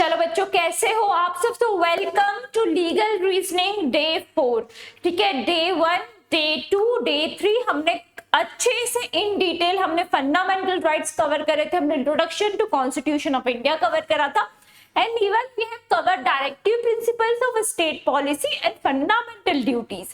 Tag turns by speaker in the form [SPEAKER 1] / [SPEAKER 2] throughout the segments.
[SPEAKER 1] चलो बच्चों, कैसे हो आप सब? तो welcome to legal reasoning day 4। ठीक है, डे 1, डे 2, डे 3 हमने अच्छे से इन डिटेल हमने फंडामेंटल राइट्स कवर करे थे, हमने introduction to constitution of India cover करा था, and even we have covered directive principles of state policy and fundamental duties.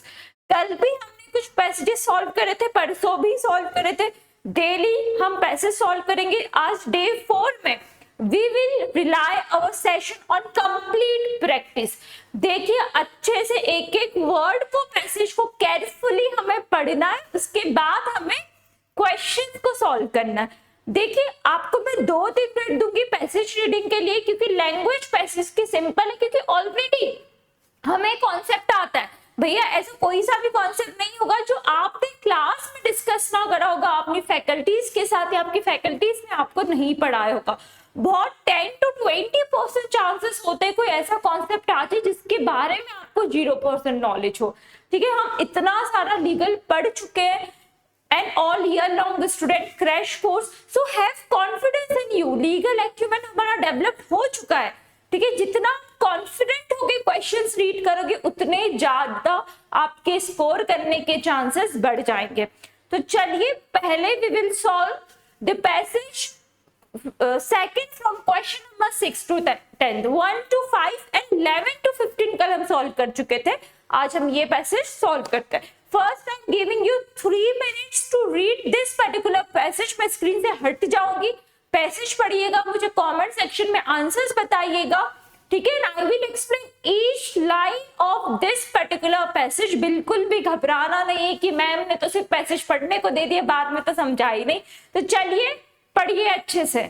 [SPEAKER 1] कल भी हमने कुछ पैसेजेस सॉल्व करे थे, परसों भी सॉल्व करे थे। डेली हम पैसेज सॉल्व करेंगे। आज डे 4 में we will rely our session on complete practice। देखिए, अच्छे से एक एक वर्ड को, पैसेज को केयरफुली हमें पढ़ना है, उसके बाद हमें क्वेश्चन को सॉल्व करना है। देखिए, आपको मैं 2-3 मिनट दूंगी पैसेज रीडिंग के लिए, क्योंकि लैंग्वेज पैसेज की सिंपल है, क्योंकि ऑलरेडी हमें कॉन्सेप्ट आता है। भैया ऐसा कोई सा भी कॉन्सेप्ट नहीं होगा जो आपने क्लास में डिस्कस ना करा होगा अपनी फैकल्टीज के साथ, या आपकी फैकल्टीज ने आपको नहीं पढ़ाया होगा। बहुत 10 to 20% चांसेस होते हैं कोई ऐसा कॉन्सेप्ट आ जाए जिसके बारे में आपको 0% नॉलेज हो। ठीक है, हम इतना सारा लीगल पढ़ चुके हैं, and all year long student crash course, so have confidence in you. Legal acumen हमारा डेवलप हो चुका है। ठीक है, जितना कॉन्फिडेंट होके क्वेश्चंस रीड करोगे उतने ज्यादा आपके स्कोर करने के चांसेस बढ़ जाएंगे। तो चलिए, पहले we will solve the passage second from question number 6 to 10, 1 to 5 and 11 to 15 कल हम सॉल्व कर चुके थे। आज हम ये पैसेज सॉल्व करते हैं। First I am giving you 3 minutes to read this particular passage. मैं स्क्रीन से हट जाऊंगी, पैसेज पढ़िएगा, मुझे कमेंट सेक्शन में आंसर्स बताइएगा। ठीक है, I will explain each line of this particular passage. बिल्कुल भी घबराना नहीं है कि मैम ने तो सिर्फ पैसेज पढ़ने को दे दिया, बाद में तो समझा ही नहीं। तो चलिए पढ़िए अच्छे से।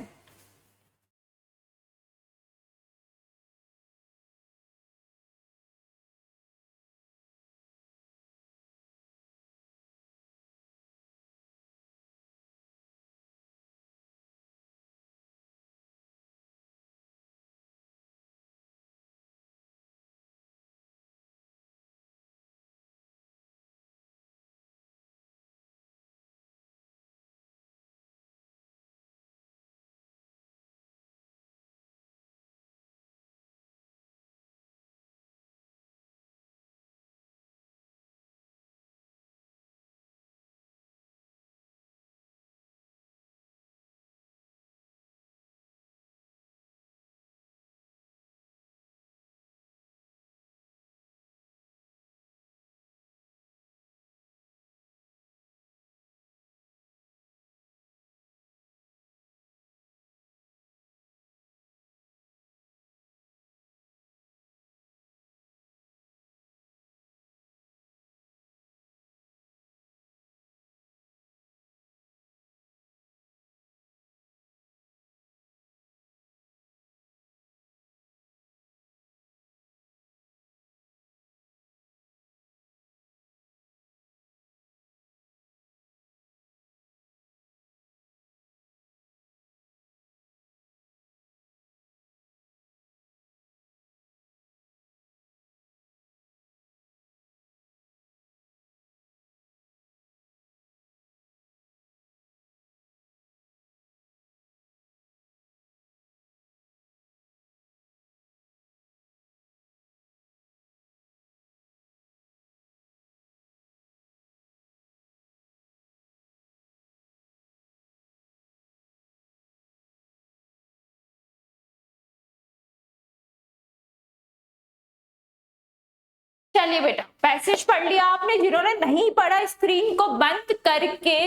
[SPEAKER 1] चलिए बेटा, पैसेज पढ़ लिया आपने। जिन्होंने नहीं पढ़ा, स्क्रीन को बंद करके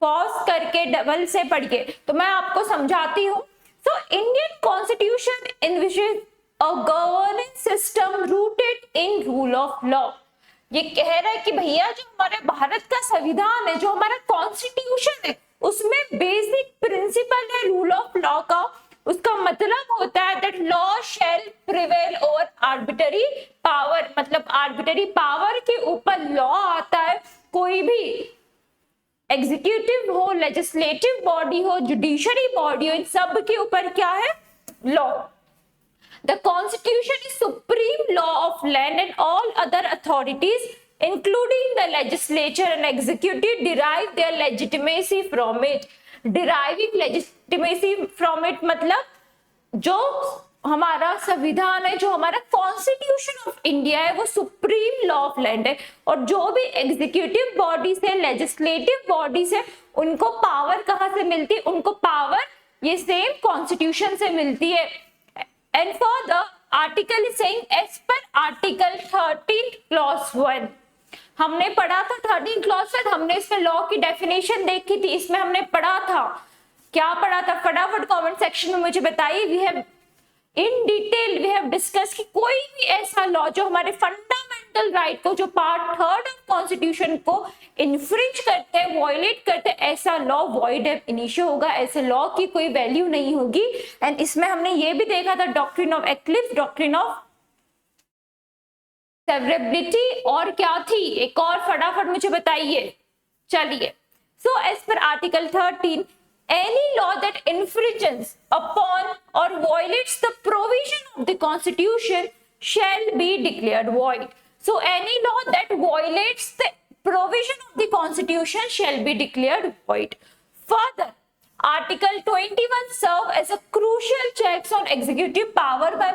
[SPEAKER 1] पॉज करके डबल से पढ़िए, तो मैं आपको समझाती हूँ। So Indian constitution envisages a governance system rooted in rule of law. ये कह रहा है कि भैया जो हमारे भारत का संविधान है, जो हमारा कॉन्स्टिट्यूशन है, उसमें बेसिक प्रिंसिपल है रूल ऑफ लॉ का। उसका मतलब होता है that law shall prevail over arbitrary power. मतलब आर्बिट्ररी पावर के ऊपर लॉ आता है। कोई भी एग्जीक्यूटिव हो, लेजिस्लेटिव बॉडी हो, जुडिशरी बॉडी हो, इन सब के ऊपर क्या है? Law. The constitution is supreme law of land and all other authorities including the legislature and executive derive their legitimacy from it। deriving legitimacy from it मतलब जो हमारा संविधान है, जो हमारा कॉन्स्टिट्यूशन ऑफ इंडिया है, वो सुप्रीम लॉ ऑफ लैंड है। और जो भी एग्जीक्यूटिव बॉडीज है, लेजिस्लेटिव बॉडीज है, उनको पावर कहाँ से मिलती है? उनको पावर ये सेम कॉन्स्टिट्यूशन से मिलती है। And for the article is saying as per article 13 clause 1। हमने पढ़ा था 13 क्लॉज 1, हमने इसमें लॉ की डेफिनेशन देखी थी, इसमें हमने पढ़ा था, क्या पढ़ा था? फटाफट कमेंट सेक्शन में मुझे बताइए। We have in detail we have discuss कि कोई भी ऐसा लॉ जो हमारे फंडामेंटल राइट को, जो पार्ट 3 ऑफ कॉन्स्टिट्यूशन को इन्फ्रिंज करते हैं, वॉयलेट करते हैं, ऐसा लॉ वॉइड एब इनिशियो होगा, ऐसे लॉ की कोई वैल्यू नहीं होगी। एंड इसमें हमने ये भी देखा था doctrine of eclipse, doctrine of severability, और क्या थी एक और, फटाफट मुझे बताइए। चलिए, so as per article 13 any law that infringes upon or violates the provision of the constitution shall be declared void. So any law that violates the provision of the constitution shall be declared void. Further, article 21 serve as a crucial checks on executive power by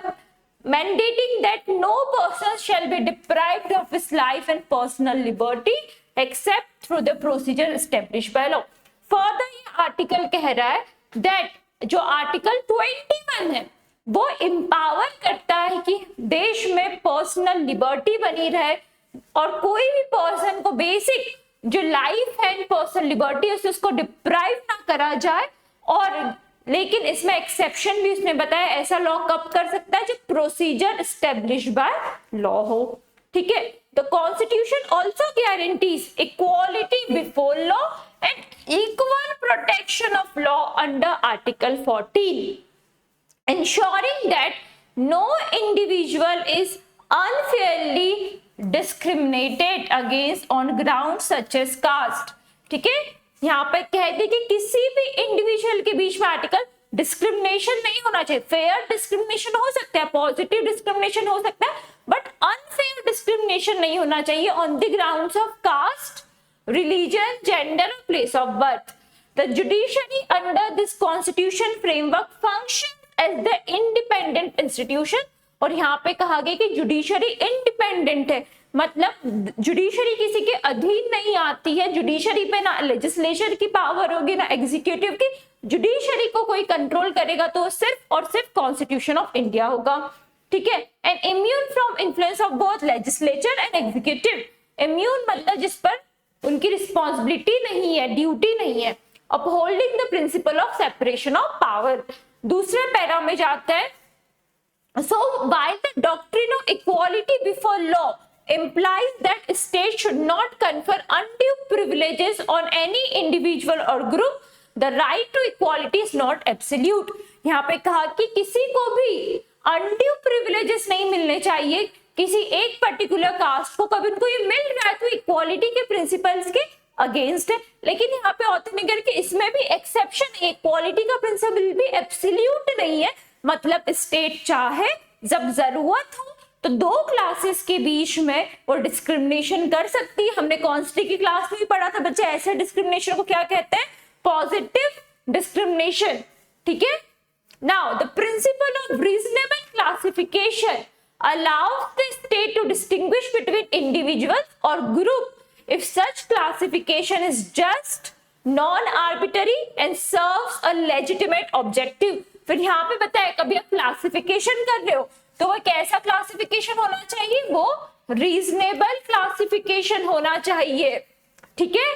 [SPEAKER 1] mandating that no person shall be deprived of his life and personal liberty except through the procedure established by law. Further ये article कह रहा है that जो article 21 है वो empower करता है कि देश में पर्सनल लिबर्टी बनी रहे और कोई भी पर्सन को बेसिक जो लाइफ है एंड पर्सनल लिबर्टी है उसको डिप्राइव ना करा जाए। और लेकिन इसमें एक्सेप्शन भी उसने बताया, ऐसा लॉ कब कर सकता है? जब प्रोसीजर एस्टेब्लिश बाय लॉ हो। ठीक है, the constitution also guarantees equality before law and equal protection of law under Article 14, ensuring that no individual is unfairly discriminated against on grounds such as caste। ठीक है, यहाँ पे कहते कि किसी भी इंडिविजुअल के बीच में आर्टिकल डिस्क्रिमिनेशन नहीं होना चाहिए। फेयर डिस्क्रिमिनेशन हो सकता है, पॉजिटिव डिस्क्रिमिनेशन हो सकता है, बट अनफेयर डिस्क्रिमिनेशन नहीं होना चाहिए on the grounds of caste, religion, gender or place of birth. The judiciary under this constitution framework functions as the independent institution। और यहाँ पे कहा गया कि जुडिशरी इंडिपेंडेंट है, मतलब जुडिशरी किसी के अधीन नहीं आती है। जुडिशरी पे ना लेजिस्लेचर की पावर होगी ना एग्जीक्यूटिव की। जुडिशरी को कोई कंट्रोल करेगा तो सिर्फ और सिर्फ कॉन्स्टिट्यूशन ऑफ इंडिया होगा। ठीक है, and immune from influence of both legislature and executive. Immune मतलब जिस पर उनकी रिस्पॉन्सिबिलिटी नहीं है, ड्यूटी नहीं है। Upholding the principle of separation of power. दूसरे पैरा में जाता है, so while the doctrine of equality before law implies that state should not confer undue privileges on any individual or group, the right to equality is not absolute। यहाँ पे कहा कि किसी को भी undue privileges नहीं मिलने चाहिए किसी एक पर्टिकुलर कास्ट को। कभी उनको ये मिल रहा है तो इक्वालिटी के प्रिंसिपल्स के अगेंस्ट है। लेकिन यहाँ पे ऑथर ने करके इसमें भी एक्सेप्शन है, इक्वालिटी का प्रिंसिपल भी एब्सोल्यूट नहीं है। मतलब स्टेट चाहे जब जरूरत हो तो दो क्लासेस के बीच में वो डिस्क्रिमिनेशन कर सकती है। हमने कॉन्स्टिट्यूशन की क्लास में भी पढ़ा था बच्चे, ऐसे डिस्क्रिमिनेशन को क्या कहते हैं? Positive discrimination. ठीक है, now the principle of reasonable classification allows the state to distinguish between individuals or group if such classification is just, non-arbitrary and serves a legitimate objective। फिर यहाँ पे बताया कभी आप क्लासिफिकेशन कर रहे हो तो वो कैसा क्लासिफिकेशन होना चाहिए? वो रीजनेबल क्लासिफिकेशन होना चाहिए। ठीक है,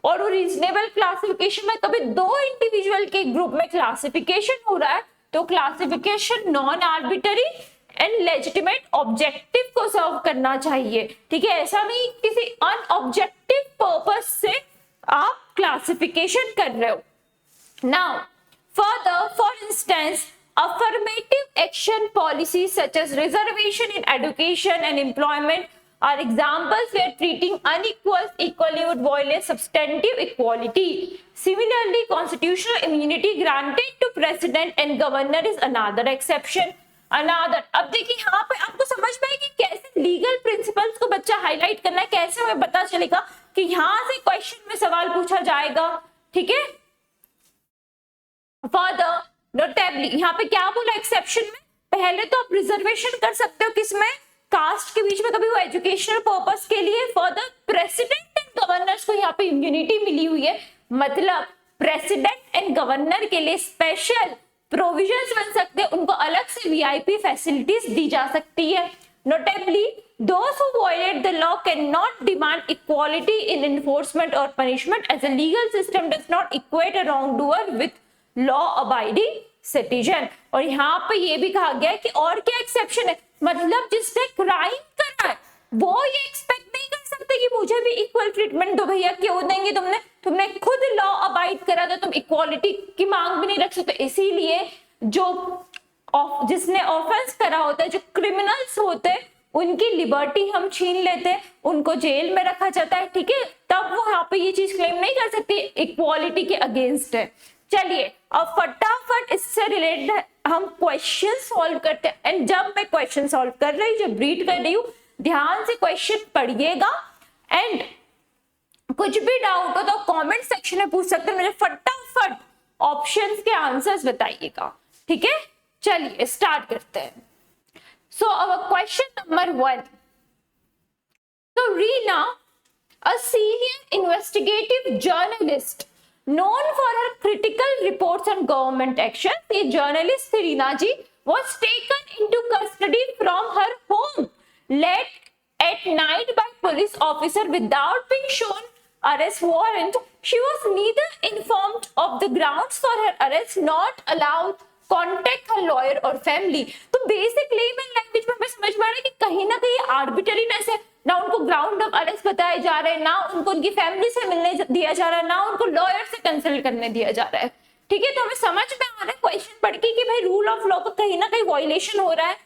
[SPEAKER 1] और वो रीजनेबल क्लासिफिकेशन में कभी दो इंडिविजुअल के ग्रुप में क्लासिफिकेशन हो रहा है तो classification non arbitrary and legitimate objective को सर्व करना चाहिए। ठीक है, ऐसा नहीं किसी अनऑब्जेक्टिव पर्पस से आप क्लासिफिकेशन कर रहे हो। Now further, for instance affirmative action policies such as reservation in education and employment are examples where treating unequals equally would violate substantive equality। Similarly, constitutional immunity granted to president and governor is another exception। अनादर। अब देखिए यहाँ पे आपको समझ में आएगी कैसे legal principles को बच्चा हाईलाइट करना है, कैसे हमें पता चलेगा कि यहाँ से क्वेश्चन में सवाल पूछा जाएगा। ठीक है, फर्दर नोटेबली यहाँ पे क्या बोला एक्सेप्शन में? पहले तो आप रिजर्वेशन कर सकते हो किसमें, कास्ट के बीच में, कभी वो एजुकेशनल पर्पस के लिए। For the president and governors को यहाँ पे इम्यूनिटी मिली हुई है, मतलब प्रेसिडेंट एंड गवर्नर के लिए स्पेशल प्रोविजंस बन सकते हैं, उनको अलग से वीआईपी फैसिलिटीज दी जा सकती है। Notably those who violate the law cannot demand equality in enforcement or punishment, as a legal system does not equate a wrongdoer with law abiding citizen। और यहाँ पे ये भी कहा गया है कि और क्या एक्सेप्शन है, मतलब जिसने क्राइम करा है वो ये एक्सपेक्ट नहीं कर सकते कि मुझे भी इक्वल ट्रीटमेंट दो। भैया क्यों देंगे, तुमने खुद लॉ अबाइड करा तो तुम इक्वालिटी की मांग भी नहीं रख सकते। इसीलिए जो जिसने ऑफेंस करा होता है, जो क्रिमिनल्स होते हैं, उनकी लिबर्टी हम छीन लेते हैं, उनको जेल में रखा जाता है, ठीक है, तब वो यहाँ पे ये चीज क्लेम नहीं कर सकती इक्वालिटी के अगेंस्ट है। चलिए अब फटाफट इससे रिलेटेड हम क्वेश्चन सॉल्व करते हैं। एंड जब मैं क्वेश्चन सॉल्व कर रही हूँ, जब रीड कर रही हूँ, ध्यान से क्वेश्चन पढ़िएगा एंड कुछ भी डाउट हो तो कमेंट सेक्शन में पूछ सकते हैं, मुझे फटाफट ऑप्शंस के आंसर्स बताइएगा, ठीक है। चलिए स्टार्ट करते हैं। So our question number 1. So Reena, a senior investigative journalist known for her critical reports on government action, the journalist Reena ji was taken into custody from her home late at night by police officer without being shown arrest warrant. She was neither informed of the grounds for her arrest, not allowed contact her lawyer और family. तो basic layman language में हमें समझ में आ रहा है कि कहीं ना कहीं आर्बिटरीनेस है, ना उनको ग्राउंड ऑफ अरेस्ट बताए जा रहे हैं, ना उनको उनकी फैमिली से मिलने दिया जा रहा है, ना उनको लॉयर से कंसल्ट करने दिया जा रहा है, ठीक है। तो हमें समझ में आ रहा है क्वेश्चन पढ़ के कि भाई रूल ऑफ लॉ का कहीं ना कहीं वायलेशन हो रहा है।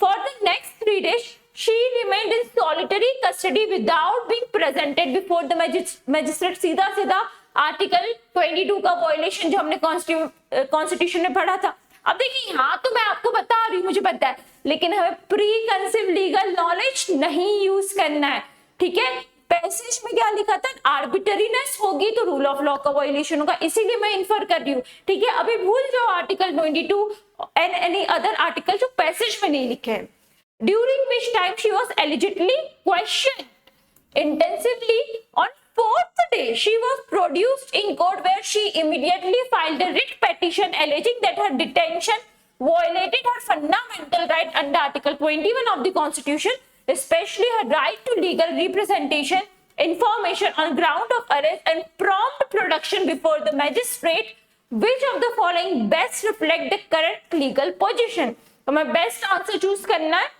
[SPEAKER 1] For the next 3 days she remained in solitary custody without being presented before the magistrate। सीधा सीधा आर्टिकल 22 का वायलेशन जो हमने कॉन्स्टिट्यूशन में पढ़ा था। अब देखिए यहाँ तो मैं आपको बता रही हूँ, मुझे पता है, लेकिन हमें प्री कंसीव लीगल नॉलेज नहीं यूज करना है, ठीक है। पैसेज में क्या लिखा था, आर्बिटरीनेस होगी तो रूल ऑफ लॉ का वायलेशन होगा, इसीलिए मैं इन्फर कर रही हूँ, ठीक है। अभी भूल जाओ article 22 and any other article जो पैसेज में नहीं लिखे हैं। During which time she was eligibly questioned intensively on 4th day she was produced in court, where she immediately filed a writ petition alleging that her detention violated her fundamental right under article 21 of the constitution, especially her right to legal representation, information on ground of arrest and prompt production before the magistrate. Which of the following best reflect the correct legal position? तो मैं best answer choose करना है।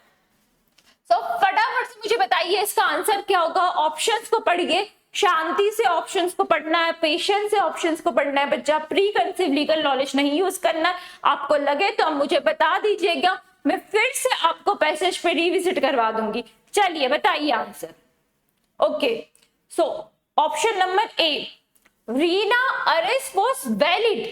[SPEAKER 1] फटाफट से मुझे बताइए इसका answer क्या होगा। ऑप्शंस को पढ़िए, शांति से ऑप्शंस को पढ़ना है, पेशेंस से ऑप्शंस को पढ़ना है बच्चा, प्री कंसीव लीगल नॉलेज नहीं यूज करना है। आपको लगे तो आप मुझे बता दीजिएगा, मैं फिर से आपको पैसेज पे रिविजिट करवा दूंगी। चलिए बताइए answer. Okay, so option number A, Reena arrest was valid.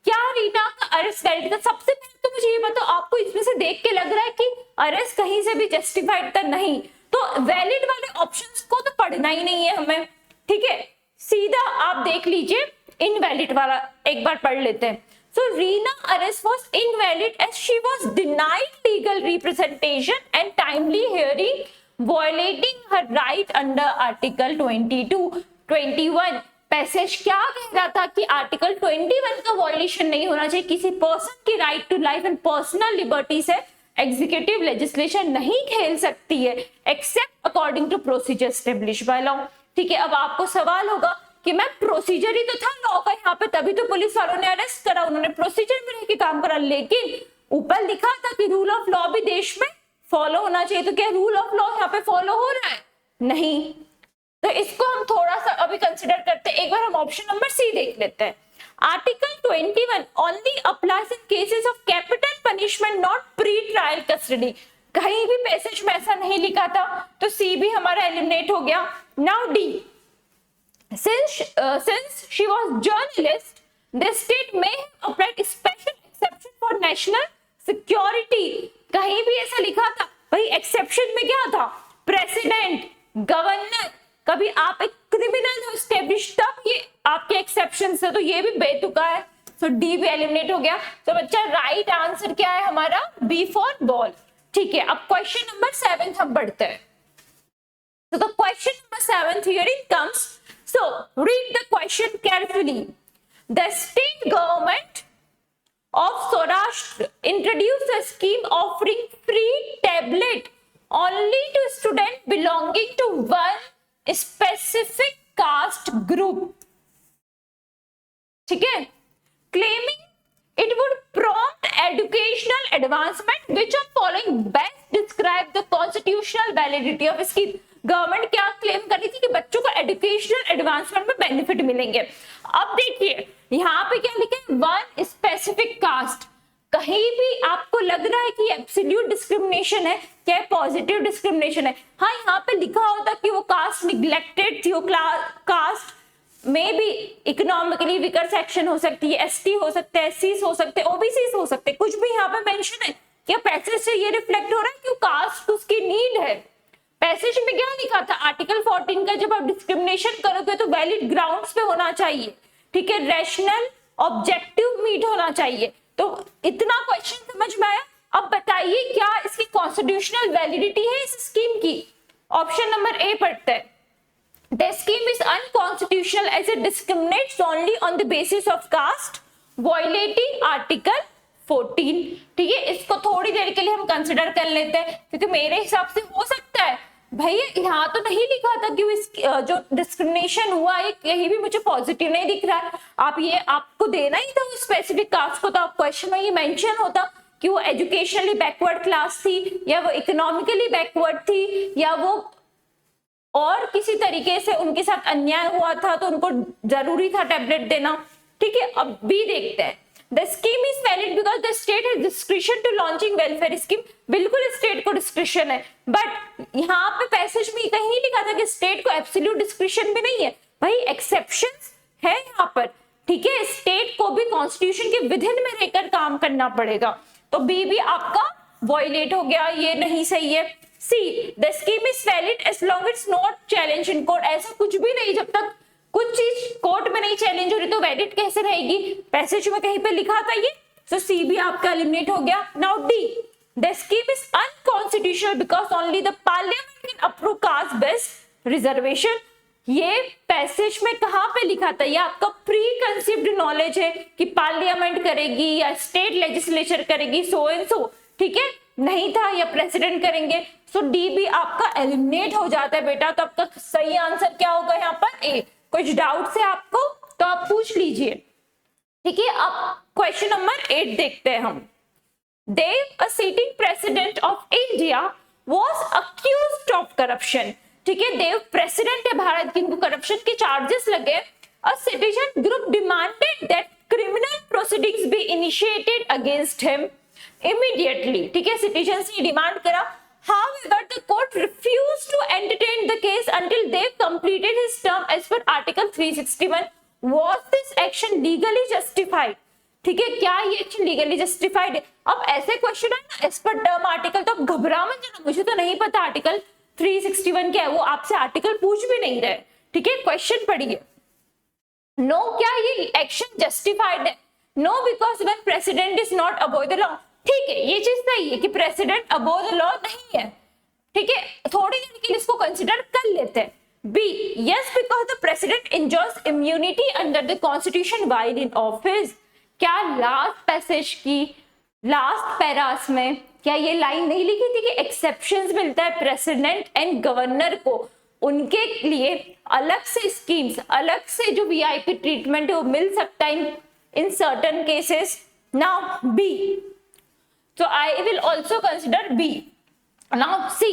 [SPEAKER 1] क्या रीना का अरेस्ट वैलिड था? सबसे पहले तो मुझे ये बताओ, आपको इसमें से देख के लग रहा है कि अरेस्ट कहीं से भी जस्टिफाइड था? नहीं, तो वैलिड वाले ऑप्शंस को तो पढ़ना ही नहीं है हमें, ठीक है। सीधा आप देख लीजिए इनवैलिड वाला एक बार पढ़ लेते हैं। So Reena arrest was invalid as she was denied legal representation and timely hearing, violating her right under article 22, 21। Passage क्या कह रहा था कि आर्टिकल 21 का वायलेशन नहीं होना चाहिए, किसी पर्सन की right to life and personal liberty से एग्जीक्यूटिव लेजिस्लेशन नहीं खेल सकती है except according to procedure establish by law, ठीक है। अब आपको सवाल होगा कि मैं प्रोसीजर ही तो था लॉ का यहाँ पे, तभी तो पुलिस वालों ने अरेस्ट करा, उन्होंने प्रोसीजर में रह के काम करा, लेकिन ऊपर लिखा था कि रूल ऑफ लॉ भी देश में फॉलो होना चाहिए। तो क्या रूल ऑफ लॉ यहाँ पे फॉलो हो रहा है? नहीं। तो इसको हम थोड़ा सा अभी कंसिडर करते हैं। एक बार हम ऑप्शन नंबर सी देख लेते हैं। Article 21 only applies in cases of capital punishment not pre trial custody. कहीं भी पैसेज में ऐसा नहीं लिखा था, तो सी भी हमारा एलिमिनेट हो गया। Now D, since she was journalist, the state may have applied special exception for national security। कहीं भी ऐसा लिखा था? भाई एक्सेप्शन में क्या था? प्रेसिडेंट, गवर्नर, कभी आप एक क्रिमिनल हो एस्टेब्लिश तब ये आपके एक्सेप्शन है, तो ये भी बेतुका है। सो डी भी एलिमिनेट हो गया। तो बच्चा राइट आंसर क्या है हमारा? B for ball. ठीक है, अब क्वेश्चन नंबर 7 हम पढ़ते हैं। So the question number 7 here it comes. So read the question carefully. The state government of Saurashtra introduced a scheme offering free tablet only to students belonging to one specific caste group. ठीक है, claiming it would prompt educational advancement. Which of following best describe the constitutional validity of scheme? Government क्या claim कर रही थी कि बच्चों को educational advancement में बेनिफिट मिलेंगे। अब देखिए यहाँ पे क्या लिखे, वन स्पेसिफिक कास्ट। कहीं भी आपको लग रहा है कि एब्सोल्यूट डिस्क्रिमिनेशन है, क्या पॉजिटिव डिस्क्रिमिनेशन है? हाँ, यहाँ पे लिखा होता कि वो कास्ट निग्लेक्टेड थी, वो कास्ट में भी इकोनॉमिकली वीकर सेक्शन हो सकती है, एसटी हो सकते हैं, एससी हो सकते हैं, ओबीसी हो सकते हैं, कुछ भी यहाँ पे मेंशन है। क्या पैसेज से ये रिफ्लेक्ट हो रहा है कि कास्ट उसकी नीड है? पैसेज में क्या लिखा था? आर्टिकल 14 का जब आप डिस्क्रिमिनेशन करोगे तो वैलिड ग्राउंड्स पे होना चाहिए, ठीक है, रैशनल ऑब्जेक्टिव मीट होना चाहिए। तो इतना क्वेश्चन समझ में आया। अब बताइए क्या इसकी कॉन्स्टिट्यूशनल वैलिडिटी है इस स्कीम की? ऑप्शन नंबर ए पढ़ते हैं। The scheme is unconstitutional as it discriminates only on the basis of caste, violating Article 14। ठीक है, इसको थोड़ी देर के लिए हम कंसिडर कर लेते हैं, क्योंकि मेरे हिसाब से हो सकता है भाई यहाँ तो नहीं लिखा था कि जो डिस्क्रिमिनेशन हुआ है कहीं भी मुझे पॉजिटिव नहीं दिख रहा है। आप ये आपको देना ही था स्पेसिफिक कास्ट को, तो आप क्वेश्चन में ये मेंशन होता कि वो एजुकेशनली बैकवर्ड क्लास थी, या वो इकोनॉमिकली बैकवर्ड थी, या वो और किसी तरीके से उनके साथ अन्याय हुआ था तो उनको जरूरी था टैबलेट देना। ठीक है, अब बी देखते हैं। The scheme is valid because the state has discretion to launching welfare scheme। बिल्कुल स्टेट को डिस्क्रिप्शन है, बट यहाँ पे पैसेज में कहीं नहीं लिखा था कि स्टेट को एब्सोल्यूट डिस्क्रिप्शन भी नहीं है भाई, एक्सेप्शंस है यहाँ पर। ठीक है, स्टेट को भी कॉन्स्टिट्यूशन के विधिन में रहकर काम करना पड़ेगा। तो बी भी आपका वॉयलेट हो गया, ये नहीं सही है। C, the scheme is valid as long it's not challenge in court. ऐसा कुछ भी नहीं, जब तक कुछ चीज कोर्ट में नहीं चैलेंज हो रही तो वैलिड कैसे रहेगी? पैसेज में कहीं पे लिखा था ये, तो सी भी आपका एलिमिनेट हो गया। Now D, the scheme is unconstitutional because only the parliament can approve caste based reservation. ये पैसेज में कहां पे लिखा था? ये आपका प्री कंसीव्ड नॉलेज है कि पार्लियामेंट करेगी या स्टेट लेजिस्लेचर करेगी, सो एंड सो। ठीक है, नहीं था, या प्रेसिडेंट करेंगे। सो डी भी आपका एलिमिनेट हो जाता है बेटा। तो आपका सही आंसर क्या होगा यहाँ पर? ए। कुछ डाउट है आपको तो आप पूछ लीजिए। ठीक है, अब क्वेश्चन नंबर 8 देखते हैं हम। Dev, a sitting president of India, was accused of corruption. ठीक है, देव प्रेसिडेंट है भारत के, इनको करप्शन के चार्जेस लगे। A citizen group demanded that criminal proceedings be initiated against him immediately. ठीक है, सिटीजन ने डिमांड करा। However, the court refused to entertain the case until Dev completed his term as per Article 361. Was this action legally justified? ठीक है, क्या ये action legally justified है? अब ऐसे क्वेश्चन है ना एज पर टर्म आर्टिकल, तो अब घबरा मत जाना, मुझे तो नहीं पता आर्टिकल 361 क्या है, वो आपसे आर्टिकल पूछ भी नहीं रहे। ठीक है, क्वेश्चन पढ़िए। नो, क्या ये एक्शन जस्टिफाइड है? No, because when president is not above the law. ठीक है, ये चीज सही है कि प्रेसिडेंट अबव द लॉ नहीं है। ठीक है, थोड़ी देर के लिए इसको कंसिडर कर लेते हैं। B, yes, because the president enjoys immunity under the constitution while in office. क्या लास्ट पैसेज की लास्ट पैरास में क्या ये लाइन नहीं लिखी थी कि एक्सेप्शंस मिलता है प्रेसिडेंट एंड गवर्नर को, उनके लिए अलग से स्कीम्स, अलग से जो वीआईपी ट्रीटमेंट है वो मिल सकता है in certain cases. Now B, so I will also consider B. Now C,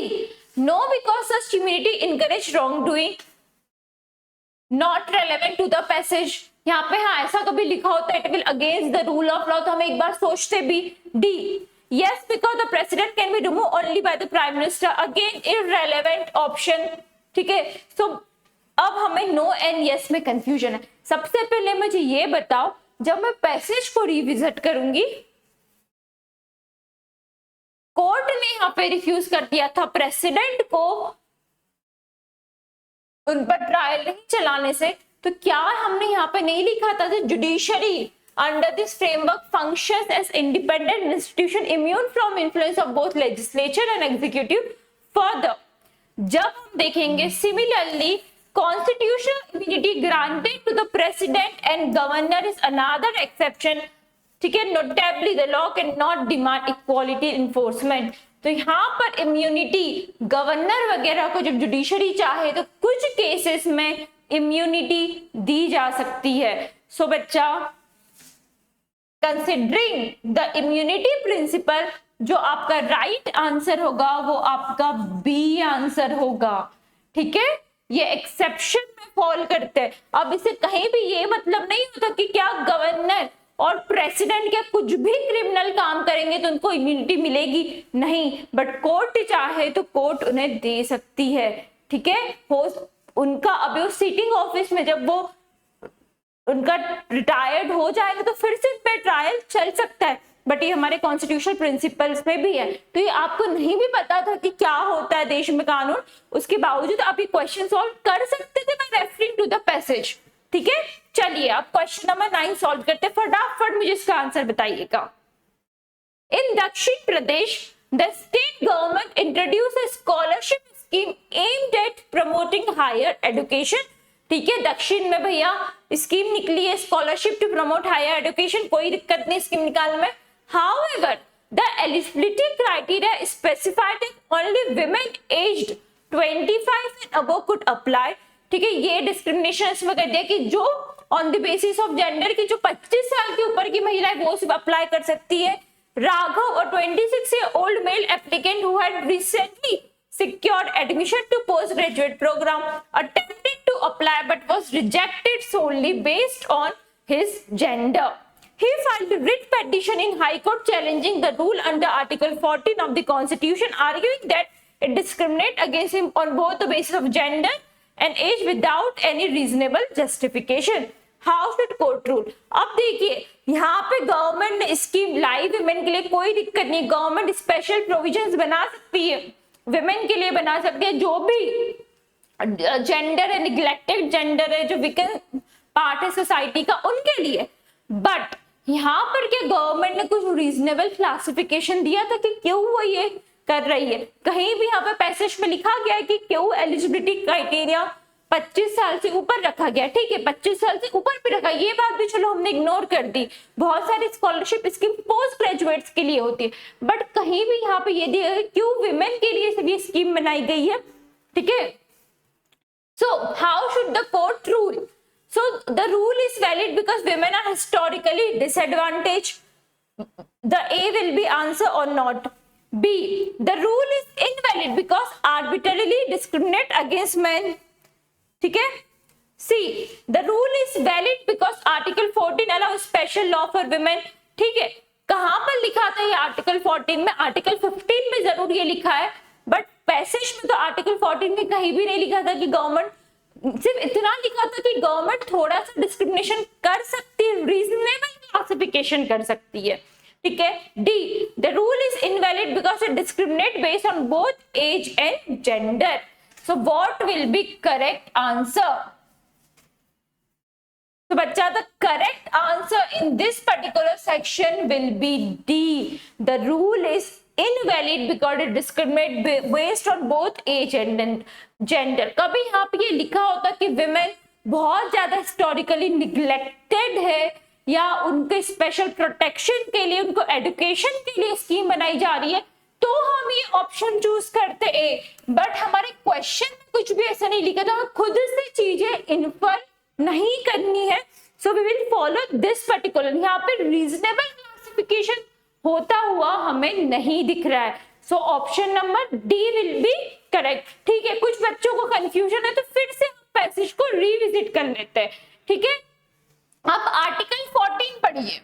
[SPEAKER 1] no, because such immunity encourage wrongdoing, not relevant to the passage। यहाँ पे हाँ ऐसा कभी लिखा होता है, it will against the rule of law, तो हम एक बार सोचते भी। D, yes, because the president can be removed only by the prime minister, again irrelevant option। ठीक है, so अब हमें no and yes में confusion है। सबसे पहले मुझे ये बताओ, जब मैं पैसेज को रिविजिट करूंगी, कोर्ट ने यहाँ पे रिफ्यूज कर दिया था प्रेसिडेंट को उन पर ट्रायल नहीं चलाने से, तो क्या हमने यहाँ पे नहीं लिखा था judiciary under this framework functions as independent institution immune from influence of both legislature and executive. Further, जब हम देखेंगे similarly constitutional immunity granted to the president and governor is another exception. ठीक है, notably the law cannot demand equality enforcement. तो यहाँ पर immunity governor वगैरह को जब जुडिशरी चाहे तो कुछ केसेस में इम्यूनिटी दी जा सकती है. सो बच्चा, कंसिडरिंग द इम्यूनिटी प्रिंसिपल, जो आपका राइट आंसर होगा वो आपका बी आंसर होगा. ठीक है, ये एक्सेप्शन में फॉल करते हैं. अब इसे कहीं भी ये मतलब नहीं होता कि क्या गवर्नर और प्रेसिडेंट क्या कुछ भी क्रिमिनल काम करेंगे तो उनको इम्यूनिटी मिलेगी, नहीं. बट कोर्ट चाहे तो कोर्ट उन्हें दे सकती है. ठीक है, हो उनका अभी सीटिंग ऑफिस में जब वो उनका रिटायर्ड हो जाएगा तो फिर से पे ट्रायल चल सकता है. बट ये हमारे कॉन्स्टिट्यूशनल प्रिंसिपल्स में भी है. तो ये आपको नहीं भी पता था कि क्या होता है देश में कानून, उसके बावजूद आप ये क्वेश्चन सॉल्व कर सकते थे by referring to the passage. ठीक है, चलिए आप क्वेश्चन नंबर 9 सॉल्व करते हैं. फटाफट मुझे इसका आंसर बताइएगा. In Dakshin Pradesh the state government introduce a scholarship scheme aimed at promoting higher education. ठीक है, दक्षिण में भैया स्कीम निकली है scholarship to promote higher education, कोई दिक्कत नहीं स्कीम निकालने में. However the eligibility criteria specified that only women aged 25 and above could apply. ठीक है, ये डिस्क्रिमिनेशन इसमें कर दिया कि जो on the basis of gender की जो 25 साल के ऊपर की महिला है वो सिर्फ अप्लाई कर सकती है. राघव और 26 year old mail applicant who had recently secured admission to postgraduate program attempted to apply but was rejected solely based on his gender. He filed a writ petition in High Court challenging the rule under Article 14 of the Constitution, arguing that it discriminates against him on both the basis of gender and age without any reasonable justification. How should court rule? अब देखिए यहाँ पे government ने scheme लाई women के लिए, कोई दिक्कत नहीं, गवर्नमेंट स्पेशल प्रोविजंस बना सकती है, विमेन के लिए बना सकते हैं. जो भी जेंडर है, निग्लेक्टेड जेंडर है, जो वीकन पार्ट है सोसाइटी का, उनके लिए. बट यहाँ पर क्या गवर्नमेंट ने कुछ रीजनेबल क्लासिफिकेशन दिया था कि क्यों वो ये कर रही है? कहीं भी यहाँ पे पैसेज में लिखा गया है कि क्यों एलिजिबिलिटी क्राइटेरिया 25 साल से ऊपर रखा गया. ठीक है, 25 साल से ऊपर भी रखा, ये बात भी चलो हमने इग्नोर कर दी. बहुत सारी स्कॉलरशिप स्कीम पोस्ट ग्रेजुएट्स के लिए होती है, बट कहीं भी यहाँ पे ये दिया है क्यों विमेन के लिए सब ये स्कीम बनाई गई है. ठीक है, so how should the court rule? So the rule is valid because women are historically disadvantage. The A will be answer और not. B, the rule is invalid because arbitrarily discriminate against man. ठीक है. C, the rule is valid because article 14 allow special law for women. ठीक है, कहां पर लिखा था ये आर्टिकल 14 में? आर्टिकल 15 में जरूर ये लिखा है, बट पैसेज में तो आर्टिकल 14 में कहीं भी नहीं लिखा था कि गवर्नमेंट, सिर्फ इतना लिखा था कि गवर्नमेंट थोड़ा सा डिस्क्रिमिनेशन कर सकती है, रीजनेबल क्लासिफिकेशन कर सकती है. ठीक है. D, the rule is invalid because it discriminate based on both age and gender. So what will be correct answer? So बच्चा, the correct answer in this particular section will be D. The rule is invalid because it discriminates based on both age and gender. कभी यहाँ पे ये लिखा होता कि women बहुत ज्यादा हिस्टोरिकली निग्लेक्टेड है या उनके स्पेशल प्रोटेक्शन के लिए, उनको एजुकेशन के लिए स्कीम बनाई जा रही है, तो हम ये ऑप्शन चूज करते ए. बट हमारे क्वेश्चन में कुछ भी ऐसा नहीं लिखा था, हमें खुद से चीजें इन्फर नहीं करनी है. So we will follow this particular. यहाँ पे रीजनेबल क्लासिफिकेशन होता हुआ हमें नहीं दिख रहा है. So option number D will be correct. ठीक है, कुछ बच्चों को कंफ्यूजन है तो फिर से हम पैसेज को रिविजिट कर लेते हैं. ठीक है, अब आर्टिकल 14 पढ़िए.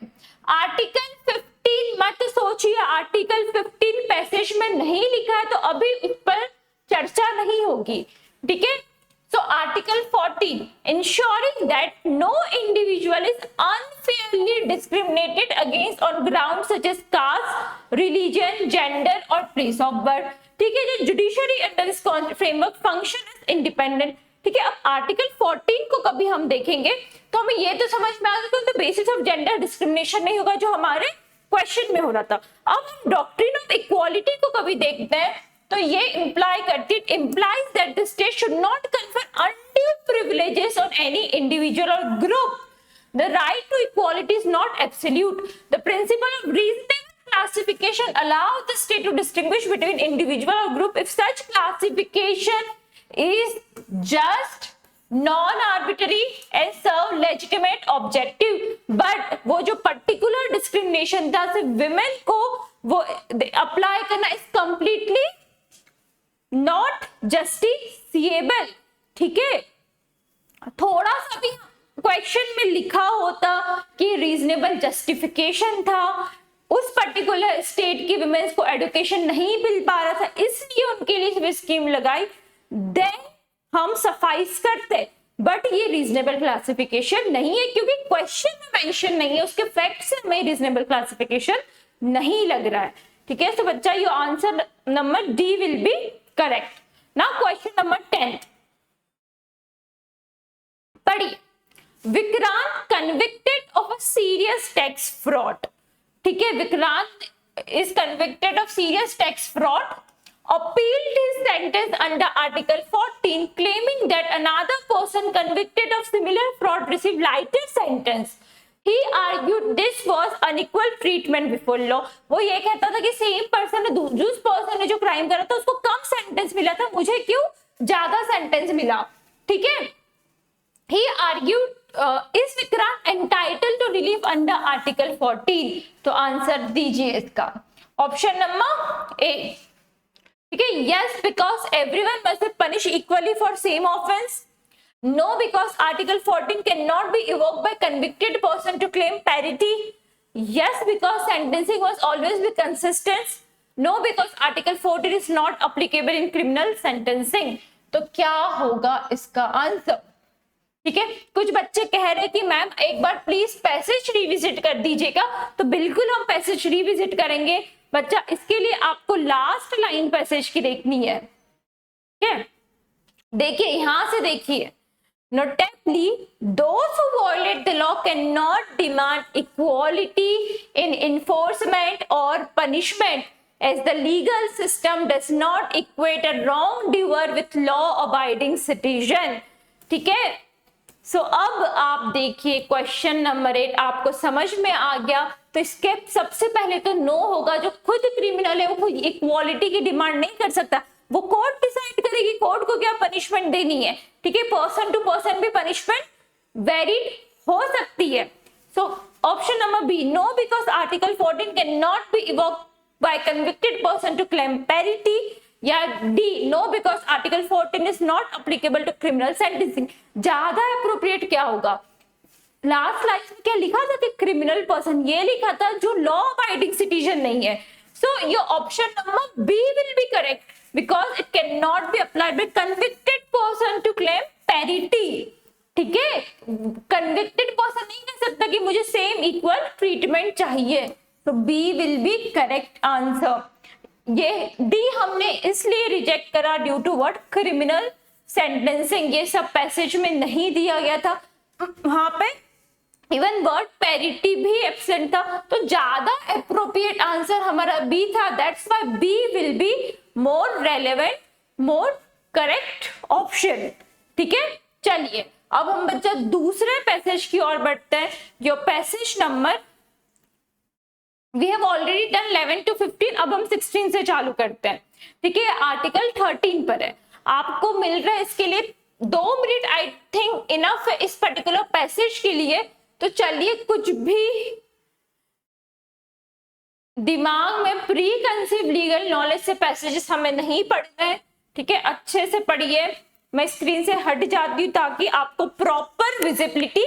[SPEAKER 1] आर्टिकल 15 मत सोचिए, आर्टिकल 15 पैसेज में नहीं लिखा है तो अभी उस पर चर्चा नहीं होगी. ठीक है. So Article 14 ensuring that no individual is unfairly discriminated against on grounds such as caste, religion, gender or place of birth. ठीक है, जो judiciary under this framework function is independent. ठीक है, अब आर्टिकल 14 को कभी हम देखेंगे तो हमें ये तो समझ में आ गया कि बेसिस ऑफ जेंडर डिस्क्रिमिनेशन नहीं होगा जो हमारे क्वेश्चन में हो रहा था। अब हम डॉक्ट्रिन ऑफ इक्वालिटी को कभी देखते हैं तो ये इंप्लाई करती है, it implies that the state should not confer undue privileges on any individual और group. The right to equality is not absolute. The principle of reasonable classification allows the state to distinguish between individual or group if such classification is just non-arbitrary and serve legitimate objective. But वो जो particular discrimination था सिर्फ women को वो apply करना is completely not justiciable, ठीक है। थोड़ा सा भी क्वेश्चन में लिखा होता कि रीजनेबल जस्टिफिकेशन था, उस पर्टिकुलर स्टेट की विमेंस को एजुकेशन नहीं मिल पा रहा था इसलिए उनके लिए स्कीम लगाई, देन हम सफाइस करते। बट ये रीजनेबल क्लासिफिकेशन नहीं है क्योंकि क्वेश्चन में मेंशन नहीं है, उसके फैक्ट से हमें रीजनेबल क्लासिफिकेशन नहीं लग रहा है, ठीक है। तो बच्चा your answer number D will be correct. Now question number 10 पढ़िए। Vikrant convicted of a serious tax fraud, ठीक है, Vikrant is convicted of serious tax fraud, appealed his sentence under article 14 claiming that another person convicted of similar fraud received lighter sentence. He argued this was unequal treatment before law. वो ये कहता था कि same person ने जिस person ने जो crime करा था उसको कम सेंटेंस मिला था, मुझे क्यों ज्यादा सेंटेंस मिला, ठीक है। He argued is Vikrant entitled to relief under article 14? तो आंसर दीजिए इसका, ऑप्शन नंबर ए, ठीक है। Yes, because everyone must be punished equally for same offense. No, because article 14 cannot be evoked by convicted person to claim parity. Yes, because sentencing was always be consistent. No, because article 14 is not applicable in criminal sentencing. तो क्या होगा इसका answer, ठीक है। कुछ बच्चे कह रहे कि मैम एक बार प्लीज पैसेज रिविजिट कर दीजिएगा, तो बिल्कुल हम पैसेज रिविजिट करेंगे बच्चा। इसके लिए आपको लास्ट लाइन पैसेज की देखनी है, ठीक है। देखिए यहां से देखिए, notably those who violate the law cannot demand equality in enforcement or punishment as the legal system does not equate a wrongdoer with law abiding citizen, ठीक है। सो अब आप देखिए क्वेश्चन नंबर 8 आपको समझ में आ गया, तो इसके सबसे पहले तो नो होगा, जो खुद क्रिमिनल है वो खुद इक्वालिटी की डिमांड नहीं कर सकता, वो कोर्ट डिसाइड करेगी कोर्ट को क्या पनिशमेंट देनी है, ठीक है। पर्सन टू पर्सन भी पनिशमेंट वेरीड हो सकती है। So option number B, no because article 14 can not be invoked by convicted person to claim parity, या D, no because article 14 is not applicable to criminal sentencing. ज्यादा appropriate क्या होगा, last line में क्या लिखा था कि क्रिमिनल पर्सन, ये लिखा था जो लॉ अबाइडिंग सिटीजन नहीं है। So your option number B will be correct because it can not be applied by convicted person to claim parity, ठीक है। कन्विक्टेड पर्सन नहीं कह सकता कि मुझे सेम इक्वल ट्रीटमेंट चाहिए, तो B will be correct answer. ये डी हमने इसलिए रिजेक्ट करा due to what, criminal sentencing, ये सब पैसेज में नहीं दिया गया था, वहां पे इवन वर्ड पैरिटी भी एब्सेंट था, तो ज्यादा अप्रोप्रिएट आंसर हमारा बी था। That's why B will be more relevant, more correct option, ठीक है। चलिए अब हम बच्चा दूसरे पैसेज की ओर बढ़ते हैं, जो passage number we have already done 11 to 15, अब हम 16 से चालू करते हैं, ठीक है। आर्टिकल 13 पर है, आपको मिल रहा है इसके लिए 2 मिनट, आई थिंक इनफ है इस पर्टिकुलर पैसेज के लिए। तो चलिए कुछ भी दिमाग में प्री कंसीव लीगल नॉलेज से पैसेजेस हमें नहीं पढ़ना है, ठीक है। अच्छे से पढ़िए, मैं स्क्रीन से हट जाती हूँ ताकि आपको प्रॉपर विजिबिलिटी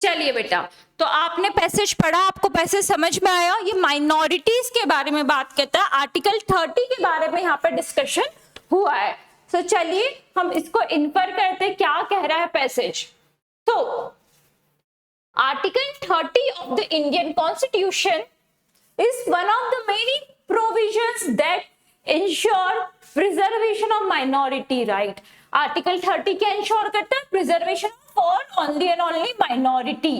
[SPEAKER 1] चलिए बेटा, तो आपने पैसेज पढ़ा, आपको पैसेज समझ में आया। ये माइनॉरिटीज के बारे में बात करता है, आर्टिकल 30 के बारे में यहाँ पर डिस्कशन हुआ है। तो चलिए हम इसको इन्फर करते हैं क्या कह रहा है पैसेज। तो article 30 of the Indian constitution is one of the many provisions that ensure preservation of minority right. Article 30 क्या ensure करता है? Preservation for only and only minority.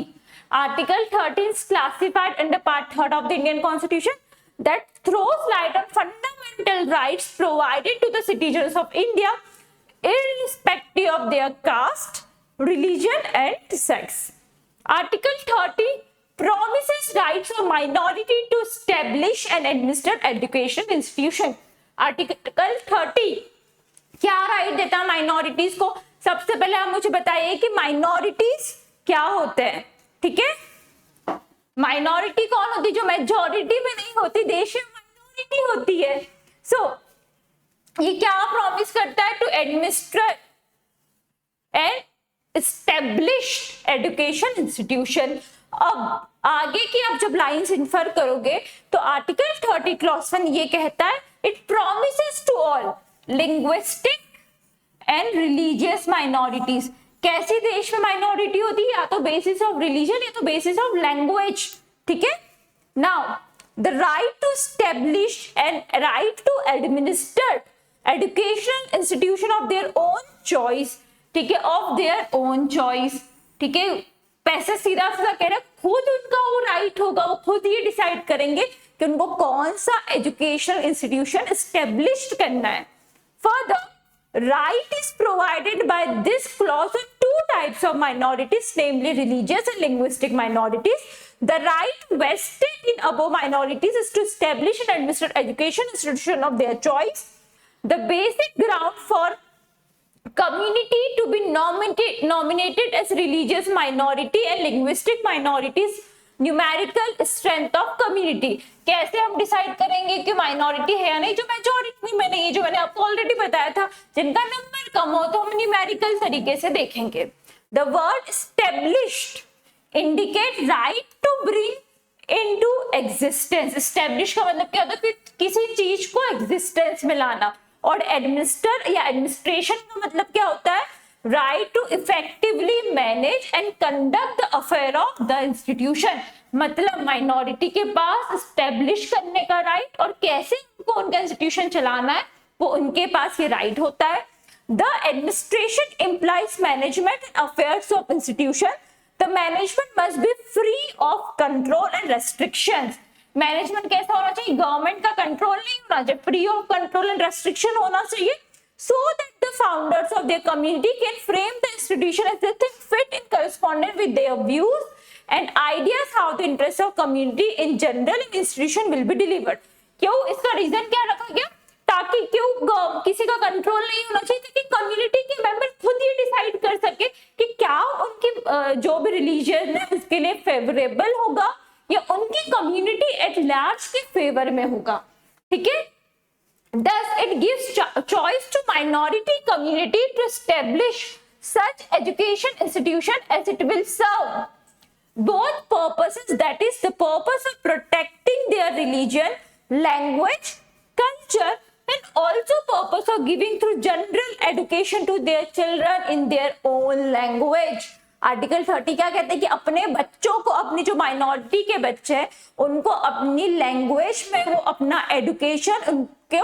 [SPEAKER 1] Article 13 is classified under part 3 of the Indian Constitution that throws light on fundamental rights provided to the citizens of India irrespective of their caste, religion and sex. Article 30 promises rights of minority to establish and administer education institution. Article 30 क्या right देता है minorities को? सबसे पहले आप मुझे बताइए कि माइनॉरिटीज क्या होते हैं। ठीक है, माइनॉरिटी कौन होती है? जो मेजॉरिटी में नहीं होती, देश में माइनॉरिटी होती है। सो ये क्या प्रॉमिस करता है? To administer and established education institution. अब आगे की आप जब लाइंस इन्फर करोगे तो आर्टिकल 30 क्लॉज 1 ये कहता है it promises to all linguistic and religious minorities. कैसी देश में माइनॉरिटी होती है? या तो बेसिस ऑफ रिलीजन या तो बेसिस ऑफ लैंग्वेज। ठीक है, now the right to establish and right to administer education institution of their own choice. ठीक है, ऑफ देयर ओन चॉइस। ठीक है, पैसे सीधा सीधा कह रहे हैं खुद उनका वो राइट होगा, वो खुद ये डिसाइड करेंगे कि उनको कौन सा एजुकेशन इंस्टीट्यूशन एस्टेब्लिश करना है। Further right is provided by this clause on two types of minorities, namely religious and linguistic minorities. The right vested in above minorities is to establish and administer education institution of their choice. The basic ground for community to be nominated as religious minority and linguistic minorities, numerical strength of community। कैसे हम decide करेंगे कि minority है या नहीं? जो majority में नहीं है, जो मैंने आपको ऑलरेडी बताया था, जिनका नंबर कम हो तो हम न्यूमेरिकल तरीके से देखेंगे। The word established indicate right to bring into existence. Establish का मतलब क्या होता है? किसी चीज को एग्जिस्टेंस में लाना। और एडमिनिस्टर या एडमिनिस्ट्रेशन का मतलब क्या होता है? Right to effectively manage and conduct the affair of the institution. मतलब माइनॉरिटी के पास एस्टेब्लिश करने का राइट और कैसे उनको उनका इंस्टीट्यूशन चलाना है वो उनके पास ये राइट होता है। The administration implies management and affairs of institution. The management must be free of control and restrictions. Management कैसा होना चाहिए? गवर्नमेंट का कंट्रोल नहीं होना चाहिए, free of control and restriction होना चाहिए, so that the founders of their community can frame the institution as they think fit in correspondence with their views and ideas how the interests of community in general in institution will be delivered। क्यों इसका reason क्या रखा गया? ताकि क्यों किसी का control नहीं होना चाहिए, ताकि कम्युनिटी के मेंबर खुद ये डिसाइड कर सके कि क्या उनकी जो भी रिलीजन है उसके लिए फेवरेबल होगा या उनकी कम्युनिटी एट लार्ज के फेवर में होगा। ठीक है, thus it gives choice to minority community to establish such education institution as it will serve both purposes, that is the purpose of protecting their religion, language, culture and also purpose of giving through general education to their children in their own language। Article 30 क्या कहते हैं कि अपने बच्चों को, अपनी जो minority के बच्चे हैं उनको अपनी लैंग्वेज में वो अपना एजुकेशन उनको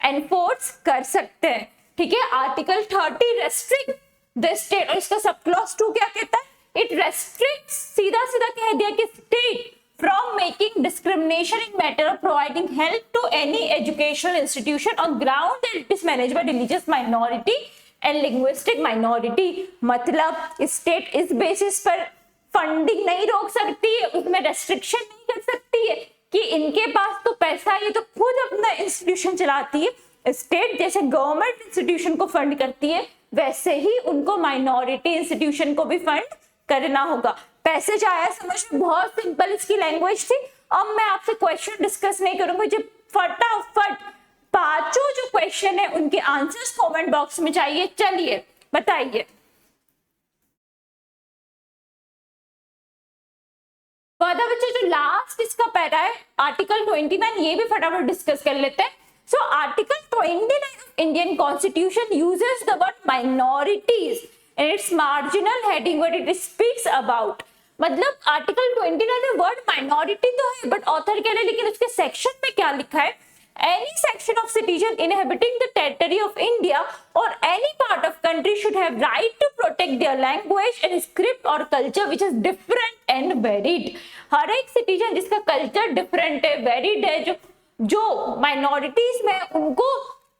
[SPEAKER 1] एनफोर्स कर सकते हैं। ठीक है, आर्टिकल 30 रेस्ट्रिक्ट द स्टेट, और इसका सब क्लॉज 2 क्या कहता है? इट रेस्ट्रिक्ट्स, सीधा सीधा कह दिया कि state from making discrimination in matter of providing help to any educational institution on ground that it is managed by religious minority and linguistic minority. मतलब स्टेट इस बेसिस पर फंडिंग नहीं रोक सकती है, उसमें रेस्ट्रिक्शन नहीं कर सकती है कि इनके पास तो पैसा है, ये तो खुद अपना इंस्टीट्यूशन चलाती है। स्टेट जैसे गवर्नमेंट इंस्टीट्यूशन को फंड करती है वैसे ही उनको माइनॉरिटी इंस्टीट्यूशन को भी फंड करना होगा। पैसेज आया समझ में? बहुत सिंपल इसकी लैंग्वेज थी। अब मैं आपसे क्वेश्चन डिस्कस नहीं करूंगी, जो फटाफट पांचों जो क्वेश्चन है उनके आंसर्स कमेंट बॉक्स में चाहिए। चलिए बताइए। फर्दर बच्चे जो लास्ट इसका पैरा है आर्टिकल 29, ये भी फटाफट डिस्कस कर लेते हैं. So article 29 of Indian constitution uses the word minorities in its marginal heading when it speaks about. मतलब आर्टिकल 29 में वर्ड माइनॉरिटी तो है बट ऑथर कह रहे हैं, लेकिन उसके सेक्शन में क्या लिखा है, any section of citizen inhabiting the territory of India or any part of country should have right to protect their language and script or culture which is different and varied. हर एक citizen जिसका culture different है, varied है, जो minorities में उनको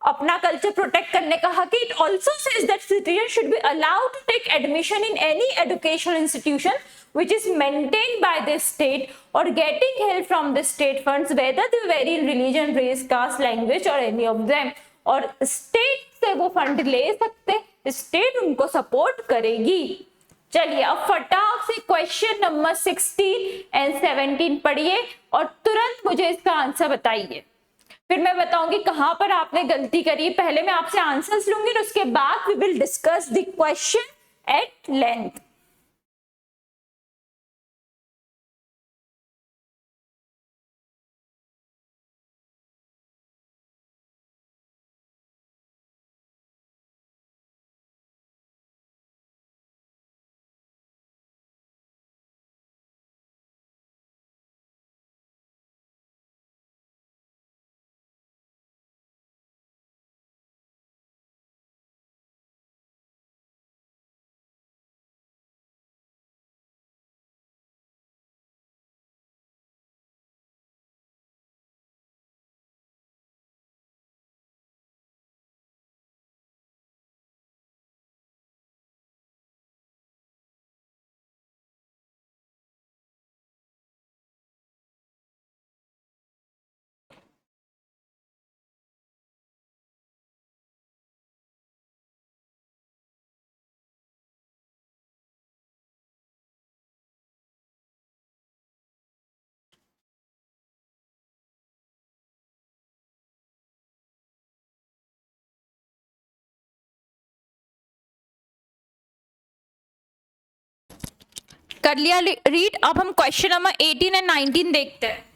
[SPEAKER 1] अपना culture protect करने का हक है. It also says that citizen should be allowed to take admission in any educational institution which is maintained by the state or getting help from the state funds whether they vary in religion, race, caste, language or any of them. और state से वो fund ले सकते, state उनको support करेगी. चलिए अब फटाक से क्वेश्चन नंबर 16 एंड 17 पढ़िए और तुरंत मुझे इसका आंसर बताइए. फिर मैं बताऊंगी कहां पर आपने गलती करी. पहले मैं आपसे आंसर्स लूंगी और उसके बाद we will discuss the question at length. कर लिया रीड. अब हम क्वेश्चन नंबर 18 एंड 19 देखते हैं.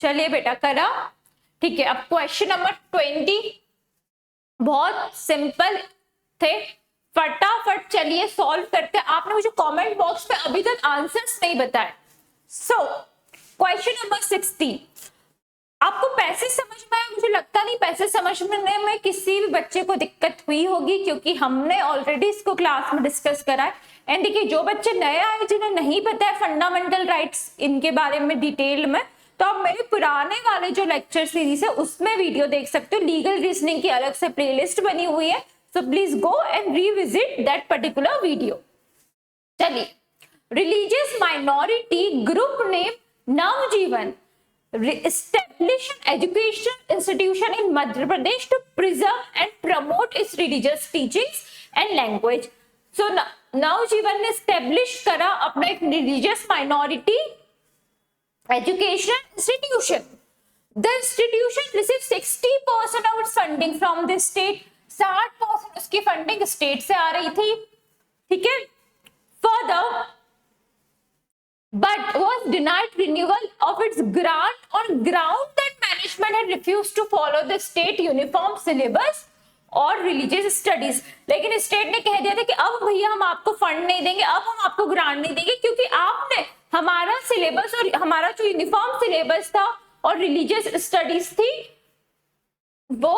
[SPEAKER 1] चलिए बेटा करा. ठीक है, अब क्वेश्चन नंबर 20 बहुत सिंपल थे, फटाफट चलिए सॉल्व करते हैं. आपने मुझे कमेंट बॉक्स में अभी तक आंसर्स नहीं बताए. सो क्वेश्चन नंबर 16 आपको पैसे समझ में आया? मुझे लगता नहीं पैसे समझने में किसी भी बच्चे को दिक्कत हुई होगी क्योंकि हमने ऑलरेडी इसको क्लास में डिस्कस करा है. एंड देखिए जो बच्चे नए आए जिन्हें नहीं पता है फंडामेंटल राइट्स इनके बारे में डिटेल में, तो आप मेरे पुराने वाले जो लेक्चर सीरीज है उसमें वीडियो देख सकते हो. लीगल रीजनिंग की अलग से प्लेलिस्ट बनी हुई है, so please go and revisit that particular video. चलिए, religious minority group name Navjeevan established an educational institution in Madhya Pradesh to preserve and promote its religious teachings and language. So नवजीवन ने establish करा अपना एक religious minority educational institution. The institution receives 60% of its funding from the state. 60% उसकी funding state से आ रही थी. ठीक है. Further, but was denied renewal of its grant on ground that management had refused to follow the state uniform syllabus और religious studies. लेकिन state ने कह दिया था कि अब भैया हम आपको फंड नहीं देंगे, अब हम आपको ग्रांट नहीं देंगे क्योंकि आपने हमारा सिलेबस और हमारा जो यूनिफॉर्म सिलेबस था और रिलीजियस स्टडीज थी वो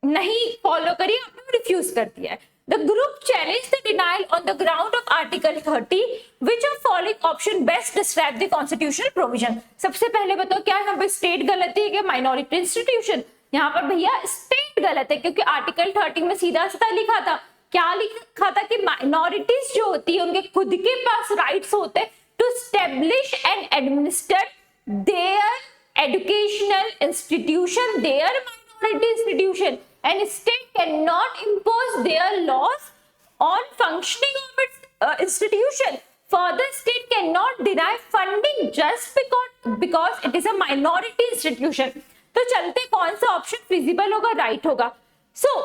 [SPEAKER 1] नहीं फॉलो करी, आपने रिफ्यूज कर दिया है. The group challenged the denial on the ground of Article 30. Which of following option best describe the constitutional provision? सबसे पहले बताओ क्या यहाँ पे स्टेट गलत है क्या माइनॉरिटी इंस्टीट्यूशन? यहाँ पर भैया स्टेट गलत है क्योंकि आर्टिकल 30 में सीधा सीधा लिखा था, क्या लिखा था कि माइनॉरिटीज जो होती है उनके खुद के पास राइट्स होते हैं to establish and administer their educational institution, their minority institution, and state cannot impose their laws on functioning of its institution. Further, state cannot deny funding just because it is a minority institution. तो चलते कौन सा option feasible होगा, right होगा. सो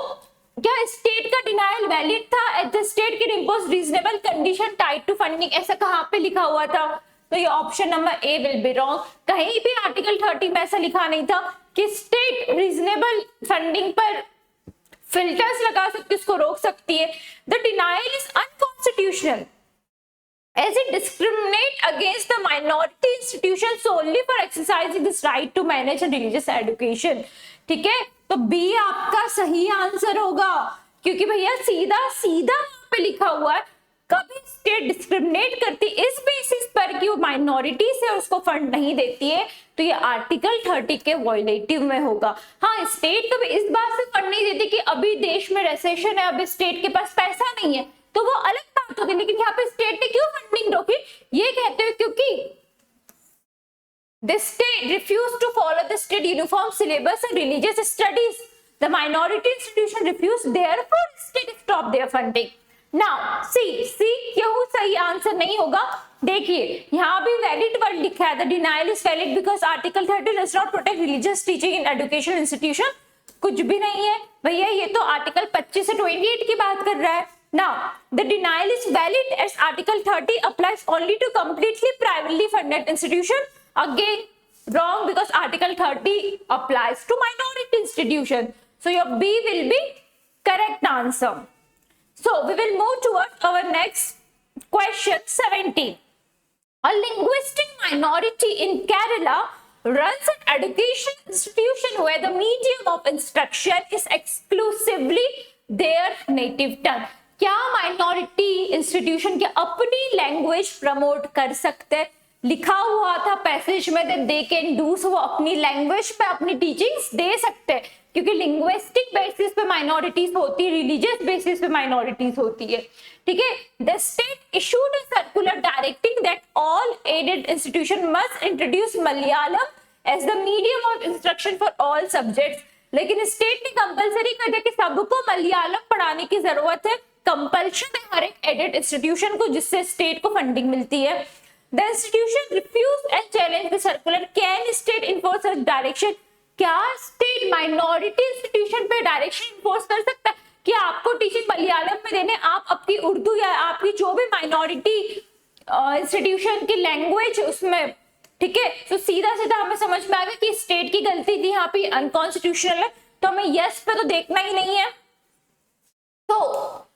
[SPEAKER 1] क्या state का denial valid था? At the state can impose reasonable condition tied to funding, ऐसा कहाँ पे लिखा हुआ था? तो ये option number A will be wrong. कहीं भी आर्टिकल 30 में ऐसा लिखा नहीं था कि स्टेट रीजनेबल फंडिंग पर फिल्टर्स लगा सकती है, उसको रोक सकती है. The denial is unconstitutional as it discriminate against the minority institution solely for exercising this right to manage and religious education. ठीक है, तो बी आपका सही आंसर होगा क्योंकि भैया सीधा सीधा वहां पे लिखा हुआ है कभी स्टेट डिस्क्रिमिनेट करती इस बेसिस पर कि वो माइनॉरिटी से उसको फंड नहीं देती है, तो ये आर्टिकल 30 के वॉयलेटिव में होगा. हाँ, स्टेट कभी इस बात से फंड नहीं देती कि अभी देश में रिसेशन है, अभी स्टेट के पास पैसा नहीं है, तो वो अलग बात होगी. लेकिन यहाँ पे स्टेट ने क्यों फंडिंग रोकी? ये कहते हुए क्योंकि the state refused to follow the state uniform syllabus and religious studies. The minority institution refused, therefore state stopped their funding. Now, C क्यों सही आंसर नहीं होगा? देखिए यहाँ भी वैलिड वर्ड लिखा है. The denial is valid because Article 30 does not protect religious teaching in educational institution. कुछ भी नहीं है भैया, ये तो आर्टिकल 25 से 28 की बात कर रहा है. Now, the denial is valid as Article 30 applies only to completely privately funded institution. Again, wrong because Article 30 applies to minority institution. So your B will be correct answer. So we will move towards our next question 17. A linguistic minority in Kerala runs an education institution where the medium of instruction is exclusively their native tongue. क्या minority institution के अपनी language promote कर सकते हैं? लिखा हुआ था passage में दे कैन डू सो, वो अपनी लैंग्वेज पे अपनी टीचिंग्स दे सकते हैं क्योंकि लिंग्विस्टिक बेसिस पे माइनॉरिटीज होती है, रिलीजियस बेसिस पे माइनॉरिटीज होती है. ठीक है, the state issued a circular directing that all aided institution must introduce Malayalam as the medium of instruction for all subjects. लेकिन स्टेट ने कंपल्सरी कर दिया कि सबको मलयालम पढ़ाने की जरूरत है, कंपल्शन है हर एक एडेड इंस्टीट्यूशन को, जिससे स्टेट को फंडिंग मिलती है. The institution refuse and challenge the circular. Can state enforce direction? क्या स्टेट माइनॉरिटी इंस्टीट्यूशन पे डायरेक्शन इन्फोर्स कर सकता है कि आपको टीचिंग मलयालम में देने, आप अपनी उर्दू या आपकी जो भी माइनॉरिटी इंस्टीट्यूशन की लैंग्वेज उसमें? ठीक है, तो सीधा सीधा हमें समझ में आ गया कि स्टेट की गलती थी, यहाँ पे अनकॉन्स्टिट्यूशनल है, तो हमें यस पे तो देखना ही नहीं है. तो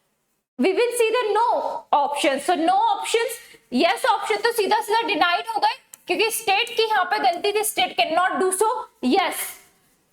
[SPEAKER 1] we will see the no options. So no options, yes option तो सीधा सीधा डिनाइड हो गए क्योंकि स्टेट की यहाँ पे गलती थी, state can not do so. yes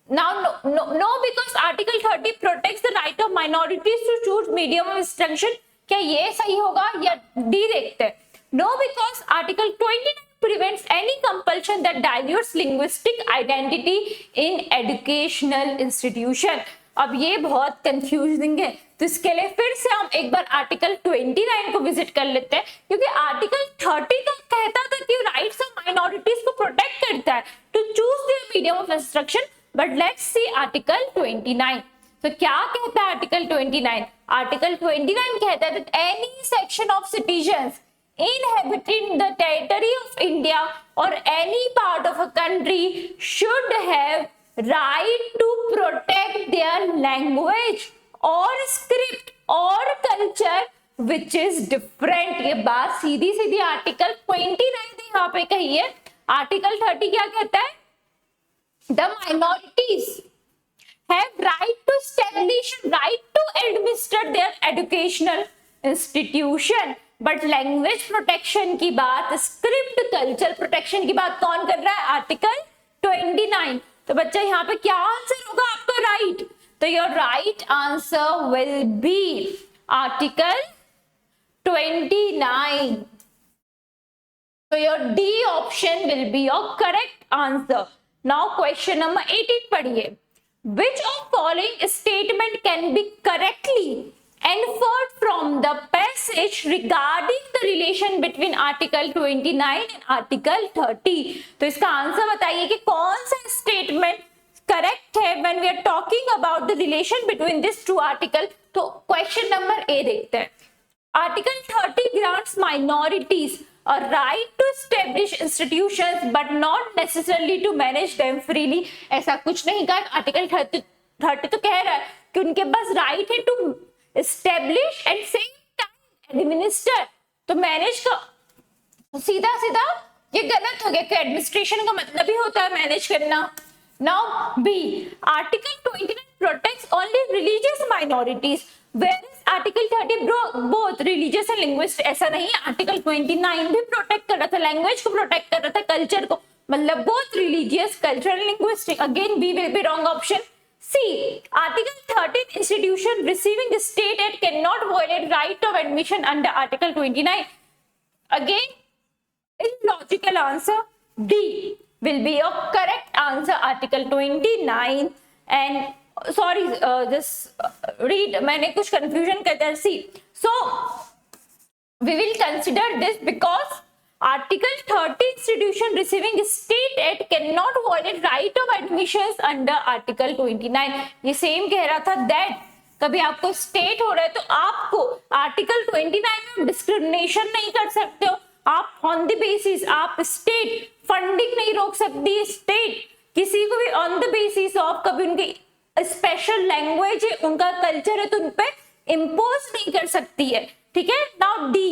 [SPEAKER 1] now no because article 30 protects the right of minorities to choose medium of instruction. क्या ये सही होगा या डी देखते हैं? no because article 29 prevents any compulsion that dilutes linguistic identity in educational institution. अब ये बहुत कंफ्यूजिंग है, तो इसके लिए फिर से हम एक बार आर्टिकल 29 को विजिट कर लेते हैं क्योंकि आर्टिकल 30 तो कहता था कि राइट्स ऑफ माइनॉरिटीज को प्रोटेक्ट करता है to choose their medium of instruction. But let's see article 29. तो क्या कहता है आर्टिकल 29? आर्टिकल 29 कहता है that any section of citizens inhabiting the territory of India or any part of a country should have right to protect their language or script or culture which is different. ये बात सीधी सीधी article 29 यहाँ पे कही है. Article 30 क्या कहता है? The minorities have right to establish, right to administer their educational institution. But language protection की बात, स्क्रिप्ट कल्चर प्रोटेक्शन की बात कौन कर रहा है? आर्टिकल 29. तो बच्चा यहाँ पे क्या आंसर होगा आपका? राइट. तो your right answer will be Article 29. So your D option will be your correct answer. Now question number 18 पढ़िए. Which of following statement can be correctly inferred from the passage regarding the relation between Article 29 and Article 30? तो इसका answer बताइए कि कौन सा statement correct है when we are talking about the relation between these two articles. तो question number A देखते हैं. Article 30 grants minorities a right to establish institutions but not necessarily to manage them freely. ऐसा कुछ नहीं कहा. Article 30 तो कह रहा है कि उनके पास राइट है to establish and same time administer. तो मैनेज का सीधा सीधा ये गलत हो गया कि एडमिनिस्ट्रेशन का मतलब ही होता है मैनेज करना. Now B, article 29 protects only religious minorities whereas article 30 both religious and linguist. ऐसा नहीं है, आर्टिकल 29 भी प्रोटेक्ट कर रहा था लैंग्वेज को, प्रोटेक्ट कर रहा था कल्चर को, मतलब both religious cultural linguistic. Again B will be wrong option. C, Article 13 institution receiving state aid cannot violate right of admission under Article 29. Again, illogical answer. D will be your correct answer. Article 29 and sorry, just read. मैंने कुछ confusion कर दिया. C. So we will consider this because Article 30 institution receiving state aid cannot violate right of admissions under Article 29. ये same कह रहा था that कभी आपको स्टेट हो रहा है तो आपको आर्टिकल 29 में डिस्क्रिमिनेशन नहीं कर सकते हो. आप ऑन द बेसिस, आप स्टेट फंडिंग नहीं रोक सकती स्टेट किसी को भी ऑन द बेसिस ऑफ कभी उनकी स्पेशल लैंग्वेज है, उनका कल्चर है तो उन पे इम्पोज नहीं कर सकती है. ठीक है. Now D,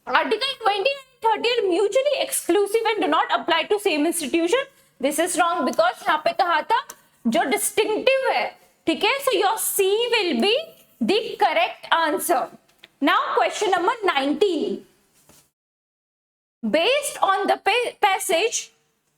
[SPEAKER 1] article 29 30 are mutually exclusive and do not apply to same institution. This is wrong because यहाँ पे कहा था जो distinctive है. ठीक है. So your C will be the correct answer. Now question number 19. Based on the passage,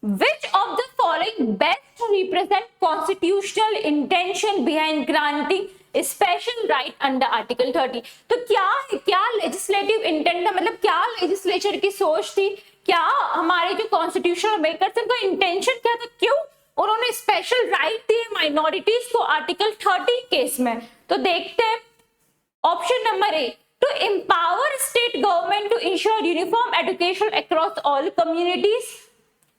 [SPEAKER 1] which of the following best represent constitutional intention behind granting special right under article 30? तो क्या है, क्या लेजिस्लेटिव इंटेंट था, मतलब क्या legislature की सोच थी, क्या हमारे जो कॉन्स्टिट्यूशनल मेकर्स थे उनका इंटेंशन क्या था, क्यों उन्होंने स्पेशल राइट दिए माइनॉरिटीज को आर्टिकल 30 केस में? तो देखते हैं option number A, to empower state government to ensure uniform education across all communities.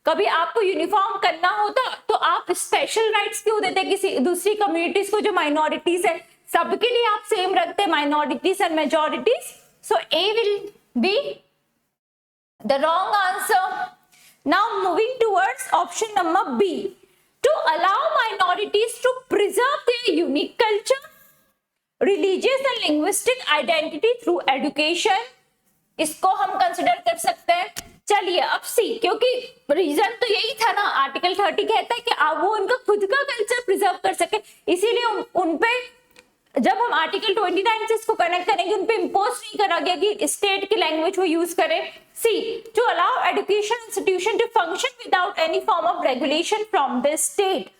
[SPEAKER 1] कभी आपको यूनिफॉर्म करना होता तो आप स्पेशल राइट्स क्यों देते किसी दूसरी कम्युनिटीज को जो माइनॉरिटीज है, सबके लिए आप सेम रखते minorities and majorities. So A will be the wrong answer. Now moving towards option number B, to allow minorities to preserve their unique culture, religious and linguistic identity through education. इसको हम consider कर सकते हैं. चलिए अब सी, क्योंकि reason तो यही था ना, आर्टिकल 30 कहता है कि वो उनका खुद का कल्चर प्रिजर्व कर सके, इसीलिए उन पे जब हम आर्टिकल 29 से इसको कनेक्ट करेंगे उन पे इम्पोज नहीं करा गया कि स्टेट की लैंग्वेज वो यूज करे. C, to allow education institution to function without any form of regulation from the state.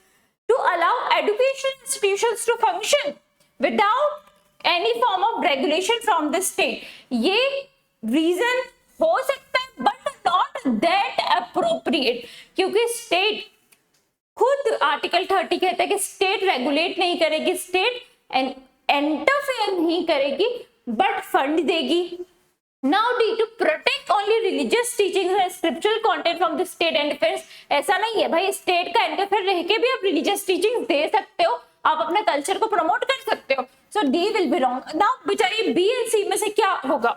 [SPEAKER 1] To allow education institutions to function without any form of regulation from the state. ये reason हो सकता है but not that appropriate, क्योंकि state खुद article 30 कहता है कि state regulate नहीं करेगी, स्टेट इंटरफेयर नहीं करेगी बट फंड देगी. Now D, to protect only religious teachings and scriptural content from the state interference. ऐसा नहीं है भाई, स्टेट का इंटरफेयर रह के भी आप रिलीजियस टीचिंग्स दे सकते हो, आप अपने कल्चर को प्रमोट कर सकते हो. So D will be wrong. Now बेचारी बी एंड सी में से क्या होगा,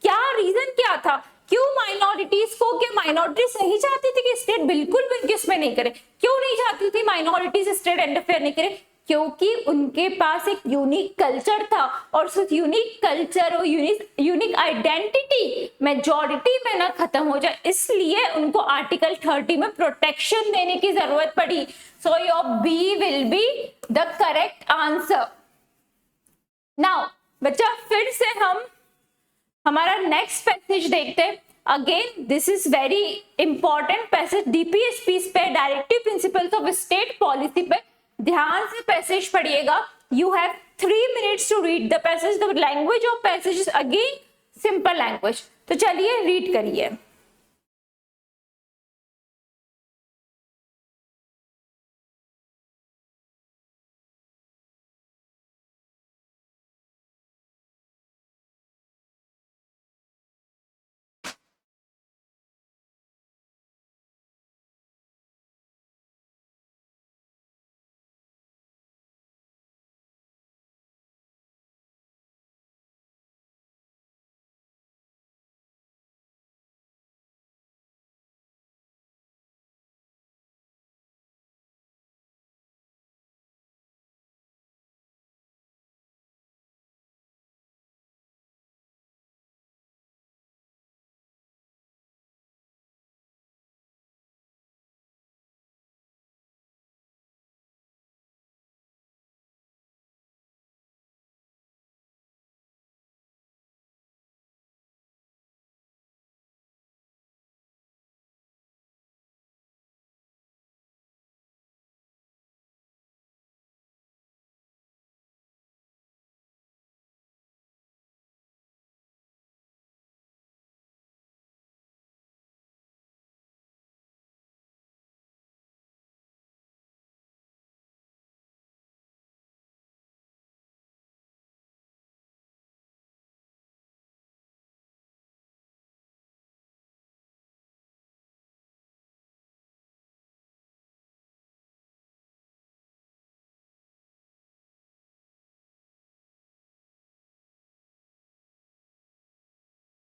[SPEAKER 1] क्या रीजन क्या था, क्यों माइनॉरिटीज को, क्या माइनॉरिटीज नहीं चाहती थी कि स्टेट बिल्कुल भी उनके इसमें नहीं करे, क्यों नहीं चाहती थी माइनॉरिटीज स्टेट इंटरफेयर नहीं करे? क्योंकि उनके पास एक यूनिक कल्चर था और उस यूनिक कल्चर और यूनिक आइडेंटिटी मेजॉरिटी में ना खत्म हो जाए, इसलिए उनको आर्टिकल 30 में प्रोटेक्शन देने की जरूरत पड़ी. So your B will be the correct answer. Now बच्चा फिर से हम हमारा नेक्स्ट पैसेज देखते हैं. Again this is very important passage, DPSP पे, directive principles of state policy पे ध्यान से पैसेज पढ़िएगा. You have 3 minutes to read the passage. The language of passage is again simple language. तो चलिए रीड करिए.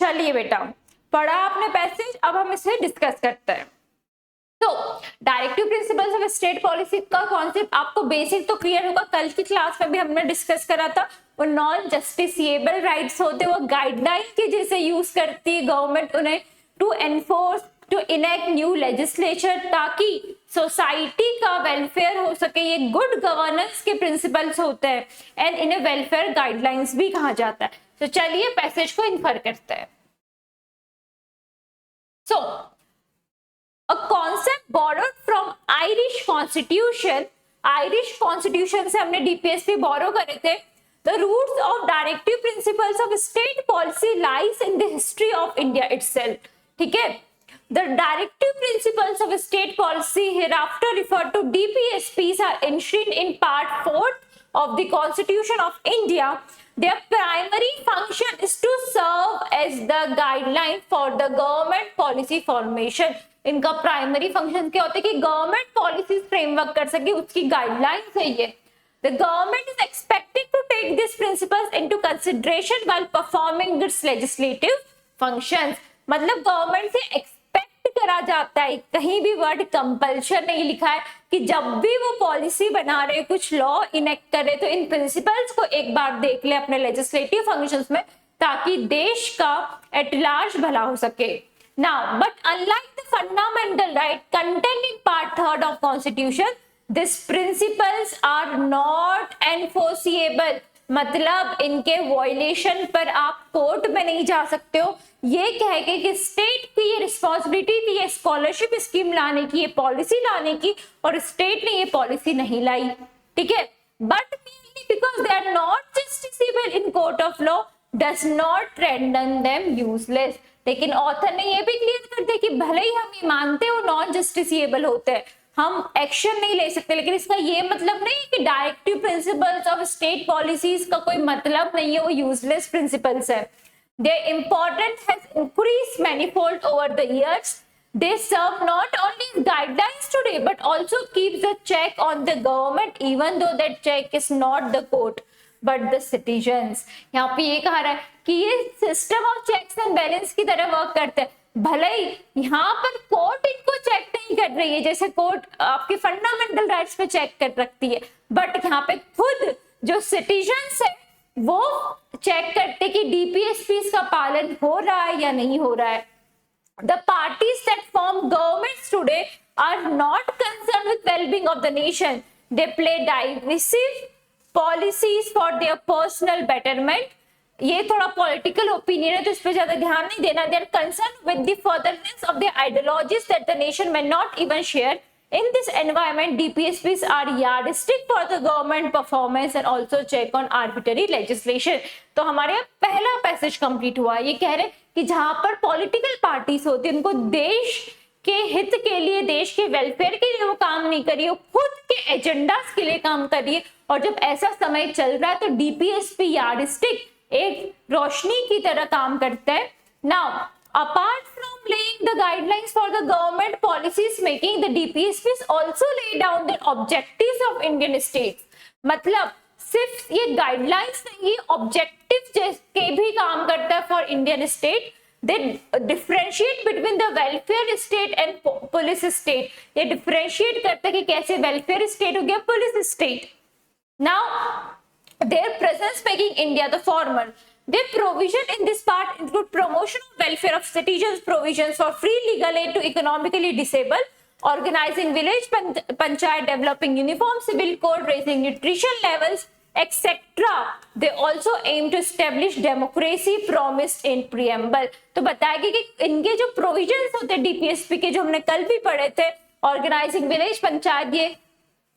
[SPEAKER 1] चलिए बेटा, पढ़ा आपने पैसेज, अब हम इसे डिस्कस करते हैं. तो directive principles of state policy का कॉन्सेप्ट आपको बेसिक तो क्लियर होगा. कल की क्लास में भी हमने डिस्कस करा था. वो नॉन जस्टिसिएबल राइट्स होते हैं, वो गाइडलाइन के जैसे यूज करती है गवर्नमेंट उन्हें to enforce, to enact new legislature, ताकि सोसाइटी का वेलफेयर हो सके. ये गुड गवर्नेंस के प्रिंसिपल्स होते हैं एंड इन्हें वेलफेयर गाइडलाइंस भी कहा जाता है. तो चलिए पैसेज को इन्फर करते हैं. सो a concept borrowed from Irish Constitution. Irish Constitution से हमने DPSP borrow करे थे. The roots of directive principles of state policy lies in the history of India itself. ठीक है. The directive principles of state policy hereafter referred to DPSPs are enshrined in Part 4 of the Constitution of India. Their primary function is to serve as the guideline for the government policy formation. इनका primary function क्या होता है कि government policies framework कर सके, उसकी guidelines है ये. The government is expected to take these principles into consideration while performing its legislative functions. मतलब गवर्नमेंट से एक्सपेक्ट करा जाता है, कहीं भी वर्ड कंपल्शन नहीं लिखा है कि जब भी वो पॉलिसी बना रहे, कुछ लॉ इनेक्ट करे, तो इन प्रिंसिपल्स को एक बार देख ले अपने लेजिस्लेटिव फंक्शंस में, ताकि देश का एट लार्ज भला हो सके. Now, but unlike the fundamental right contained in Part 3 of Constitution, these principles are not enforceable. मतलब इनके वायलेशन पर आप कोर्ट में नहीं जा सकते हो. ये कह के कि स्टेट की ये रिस्पॉन्सिबिलिटी थी ये स्कॉलरशिप स्कीम लाने की, ये पॉलिसी लाने की, और स्टेट ने ये पॉलिसी नहीं लाई. ठीक है. But merely because they are not justiciable in court of law does not render them useless. लेकिन ऑथर ने ये भी क्लियर कर दिया कि भले ही हम ये मानते हो नॉन जस्टिसिएबल होते हैं, हम एक्शन नहीं ले सकते, लेकिन इसका ये मतलब नहीं कि directive principles of state policies का कोई मतलब नहीं है, वो यूजलेस प्रिंसिपल्स है. Their importance has increased manifold over the years. They serve not only as guidelines today but also keeps a check on the government, even though that check is not the court but the citizens. यहाँ पे ये कहा रहा है कि ये system of checks and balance की तरह वर्क करते हैं. भले ही यहाँ पर कोर्ट इनको चेक नहीं कर रही है, जैसे कोर्ट आपके फंडामेंटल राइट्स पे चेक कर रखती है, बट यहाँ पे खुद जो सिटीजन्स है वो चेक करते कि डीपीएसपी का पालन हो रहा है या नहीं हो रहा है. The parties that form governments today are not concerned with well-being of the nation. They play divisive policies for their personal betterment. ये थोड़ा पॉलिटिकल ओपिनियन है तो इस पर ज्यादा ध्यान नहीं देना. They are concerned with the furtherance of their ideologies that the nation may not even share. In this environment, DPSPs are yardstick for the government performance and also check on arbitrary legislation. तो हमारे यहाँ पहला passage complete हुआ. ये कह रहे कि जहां पर पॉलिटिकल पार्टीज होती है उनको देश के हित के लिए, देश के वेलफेयर के लिए वो काम नहीं करिए, खुद के एजेंडास के लिए काम करिए. और जब ऐसा समय चल रहा है तो डीपीएसपी यार्डस्टिक एक रोशनी की तरह काम करता है. Now apart from laying the guidelines for the government policies making, the DPSPs also lay down the objectives of Indian states. मतलब सिर्फ ये गाइडलाइंस नहीं, ये ऑब्जेक्टिव के भी काम करता है for Indian state. They differentiate between the welfare state and police state. ये differentiate करता है कि कैसे welfare state हो गया police state. Now their presence making India the former. Their provision in this part include promotion of welfare of citizens, provisions for free legal aid to economically disabled, organizing village panchayat, developing uniform civil code, raising nutrition levels, etc. They also aim to establish democracy promised in preamble. तो बताएगी कि इनके जो provisions होते हैं DPSP के, जो हमने कल भी पढ़े थे, ऑर्गेनाइजिंग विलेज पंचायत, ये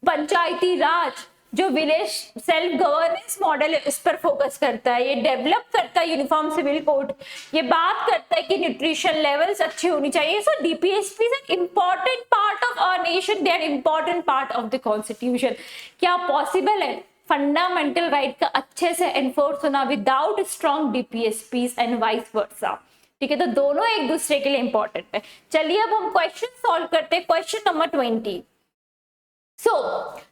[SPEAKER 1] पंचायती राज जो विलेज सेल्फ गवर्नेंस मॉडल है उस पर फोकस करता है. ये डेवलप करता है यूनिफॉर्म सिविल कोड, ये बात करता है कि न्यूट्रिशन लेवल्स अच्छी होनी चाहिए. So DPSP is an important part of our nation, they are important part of the constitution. क्या पॉसिबल है फंडामेंटल राइट का अच्छे से एनफोर्स होना without strong DPSPs and vice versa? ठीक है, तो दोनों एक दूसरे के लिए इंपॉर्टेंट है. चलिए अब हम क्वेश्चन सॉल्व करते हैं. Question number 20. So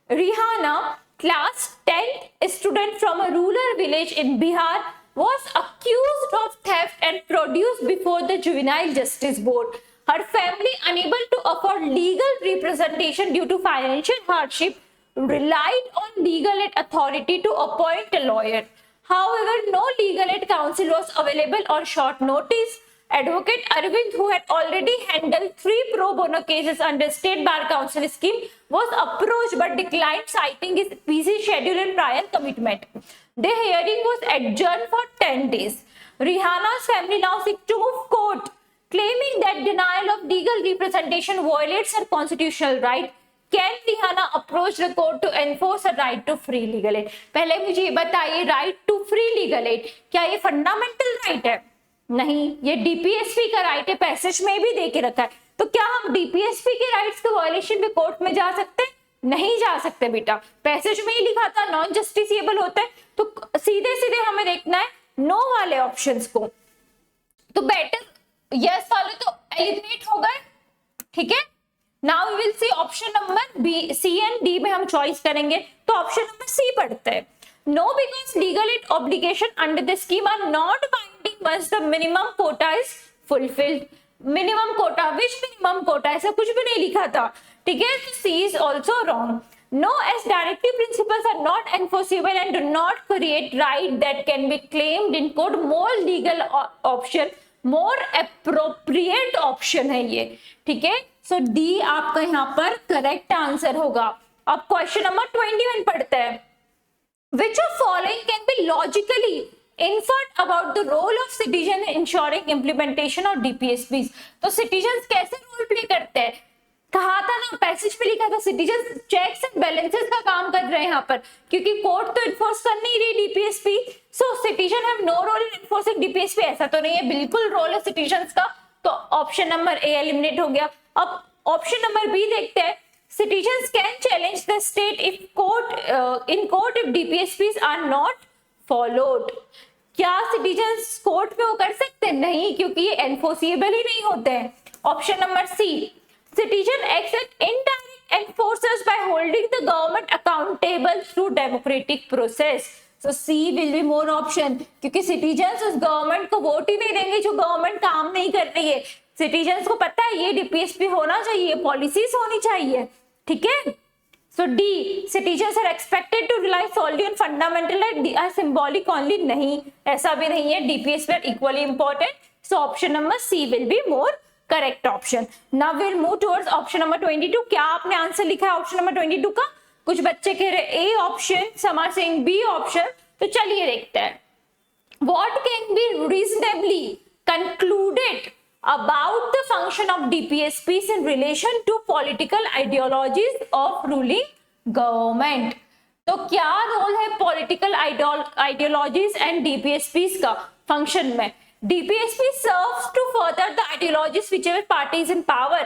[SPEAKER 1] Rihanna, class 10th student from a rural village in Bihar, was accused of theft and produced before the Juvenile Justice Board. Her family, unable to afford legal representation due to financial hardship, relied on legal aid authority to appoint a lawyer. However, no legal aid counsel was available on short notice. Advocate Arvind, who had already handled 3 pro bono cases under State Bar Council scheme, was approached but declined, citing his busy schedule and prior commitment. The hearing was adjourned for 10 days. Rihanna's family now seeks to move court, claiming that denial of legal representation violates her constitutional right. Can Rihanna approach the court to enforce her right to free legal aid? पहले मुझे ये बताइए, right to free legal aid क्या ये fundamental right है? नहीं, ये DPSP का राइट है, पैसेज में भी देके रखा है. तो क्या हम डीपीएसपी के राइट्स के वायलेशन पे कोर्ट में जा सकते हैं? नहीं जा सकते बेटा, पैसेज में ही लिखा था नॉन जस्टिसिएबल होता है. तो सीधे सीधे हमें देखना है नो वाले ऑप्शंस को. तो बेटर यस वाले तो एलिमिनेट हो गए. ठीक है, now we will see option number B, C and D में हम चॉइस करेंगे. तो ऑप्शन नंबर सी पढ़ते हैं. No, because legal aid obligation under the scheme are not binding once the minimum quota is fulfilled. Minimum quota, which minimum quota? ऐसा कुछ भी नहीं लिखा था. ठीक है, तो C is also wrong. No, as directive principles are not enforceable and do not create right that can be claimed in court. More legal option, more appropriate option है ये. ठीक है, so D आपका यहाँ पर करेक्ट आंसर होगा. अब question number 21 पढ़ते हैं. Which of following can be logically inferred about the role of citizen in ensuring implementation of DPSPs? तो citizens कैसे रोल प्ले करते हैं? कहा था ना, पैसेज में लिखा था citizens checks and balances का काम कर रहे हैं यहाँ पर, क्योंकि कोर्ट तो इन्फोर्स कर नहीं रही DPSP. So citizen have no role in enforcing DPSP, ऐसा तो नहीं है, बिल्कुल रोल है सिटीजन्स का. तो ऑप्शन नंबर ए एलिमिनेट हो गया. अब ऑप्शन नंबर बी देखते हैं. Citizens can challenge the state if in court if DPSPs are not followed. क्या citizens कोर्ट में वो कर सकते हैं? नहीं, क्योंकि ये enforceable ही नहीं होते हैं. Option number C, citizen acts as indirect enforcers by holding the government accountable through democratic process. So C will be more option, क्योंकि citizens उस गवर्नमेंट को वोट ही नहीं देंगे जो गवर्नमेंट काम नहीं कर रही है. सिटीजन्स को पता है ये डीपीएसपी होना चाहिए, पॉलिसीज होनी चाहिए. ठीक है, so D, citizens are expected to rely solely on fundamental right, are symbolic only. नहीं, ऐसा भी नहीं है, DPSP are equally important. So option number C will be more correct option. Now will move towards option number 22. क्या आपने answer लिखा है option number 22 का? कुछ बच्चे कह रहे A option, some are saying B option. तो चलिए देखते हैं. What can be reasonably concluded about the function of DPSPs in relation to political ideologies of ruling government. तो क्या रोल है पॉलिटिकल आइडियोलॉजीज एंड डीपीएसपीज का फंक्शन में? DPSP serves to further the ideologies whichever party is in power.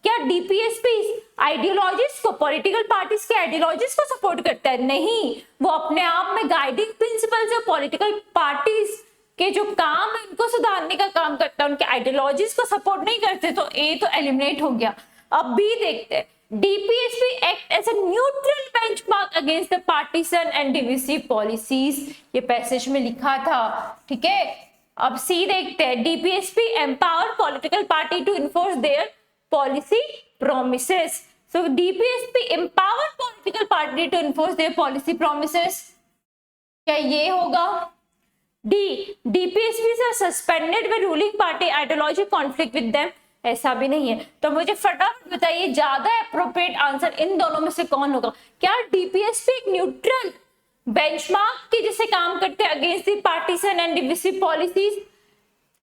[SPEAKER 1] क्या DPSP ideologies को, political parties के ideologies को support करता है? नहीं, वो अपने आप में गाइडिंग प्रिंसिपल्स है पॉलिटिकल पार्टीज के जो काम है उनको सुधारने का काम करता है, उनके आइडियोलॉजीज को सपोर्ट नहीं करते. तो ए तो एलिमिनेट हो गया. अब बी देखते हैं. DPSP act as a neutral benchmark against the partisan and divisive policies. ये पैसेज में लिखा था, ठीक है. अब सी देखते हैं. DPSP empower political party to enforce their policy promises. So DPSP empower political party to enforce their policy promises. क्या ये होगा? D. DPSPs are suspended when ruling party ideology conflict with them. ऐसा भी नहीं है. तो मुझे फटाफट बताइए ज्यादा एप्रोप्रिएट आंसर इन दोनों में से कौन होगा? क्या डीपीएसपी एक न्यूट्रल बेंचमार्क की जैसे काम करते हैं against the partisan and divisive policies?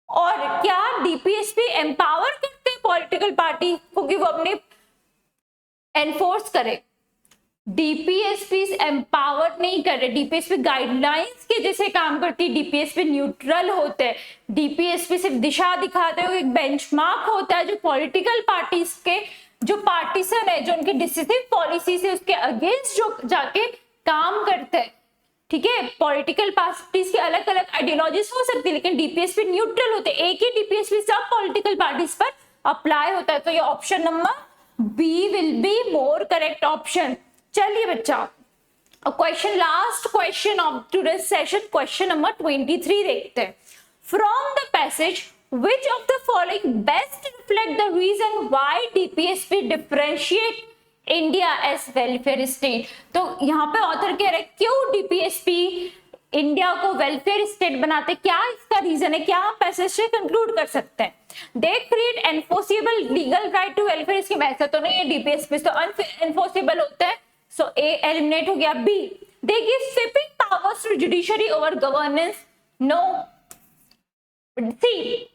[SPEAKER 1] और क्या डीपीएसपी एम्पावर करते हैं पॉलिटिकल पार्टी को कि वो अपने एनफोर्स करे? डीपीएसपी एम्पावर नहीं कर रहे. डीपीएसपी गाइडलाइंस के जैसे काम करती है. डीपीएसपी न्यूट्रल होते हैं. डीपीएसपी सिर्फ दिशा दिखाते हुए एक बेंचमार्क होता है जो पॉलिटिकल पार्टीज के जो पार्टीसन है, जो उनकी डिसिसिव पॉलिसी से उसके अगेंस्ट जो जाके काम करते हैं. ठीक है, पॉलिटिकल पार्टीज के अलग अलग आइडियोलॉजीज हो सकती है लेकिन डीपीएसपी न्यूट्रल होते हैं. एक ही डीपीएसपी सब पॉलिटिकल पार्टीज पर अप्लाई होता है. तो ये option number B will be more correct option. चलिए बच्चा, question, last question of today session, question number 23 देखते हैं. From the passage which of the following best reflect the reason why DPSP differentiate India as welfare state? तो यहाँ पे author कह रहे हैं क्यों डीपीएसपी इंडिया को वेलफेयर स्टेट बनाते, क्या इसका रीजन है, क्या आप पैसेज से कंक्लूड कर सकते हैं? They create enforceable legal right to welfare scheme. ऐसा तो नहीं है, डीपीएसपी तो अनएनफोर्सेबल होता है. सो ए एलिमिनेट हो गया. B, they give sweeping powers to judiciary over governance. No. C,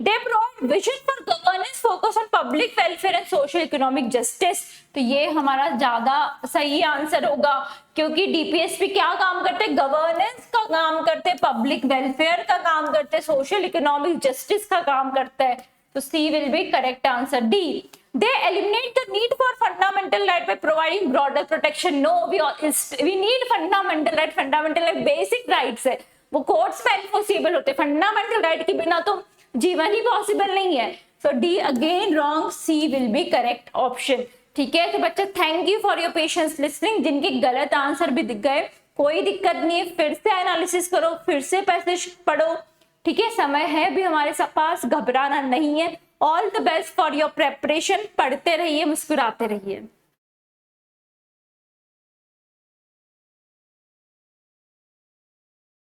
[SPEAKER 1] they provide vision for governance focus on public welfare and social economic justice. तो ये हमारा ज्यादा सही आंसर होगा क्योंकि डीपीएसपी क्या काम करते हैं? गवर्नेंस का काम करते हैं, पब्लिक वेलफेयर का काम करते हैं, सोशल इकोनॉमिक जस्टिस का काम करता है. तो C will be correct answer. D, they eliminate the need for fundamental right by providing broader protection. No, we need fundamental right. Fundamental right basic rights है, वो कोर्ट्स में इम्पॉसिबल होते हैं. फंडामेंटल राइट के बिना तो जीवन ही पॉसिबल नहीं है. So D again wrong. C will be correct option. ठीक है, तो बच्चा thank you for your patience listening. जिनके गलत आंसर भी दिख गए कोई दिक्कत नहीं है, फिर से एनालिसिस करो, फिर से पैसेज पढ़ो. ठीक है, समय है भी हमारे पास, घबराना नहीं है. All the best for your preparation. पढ़ते रहिए, मुस्कुराते रहिए.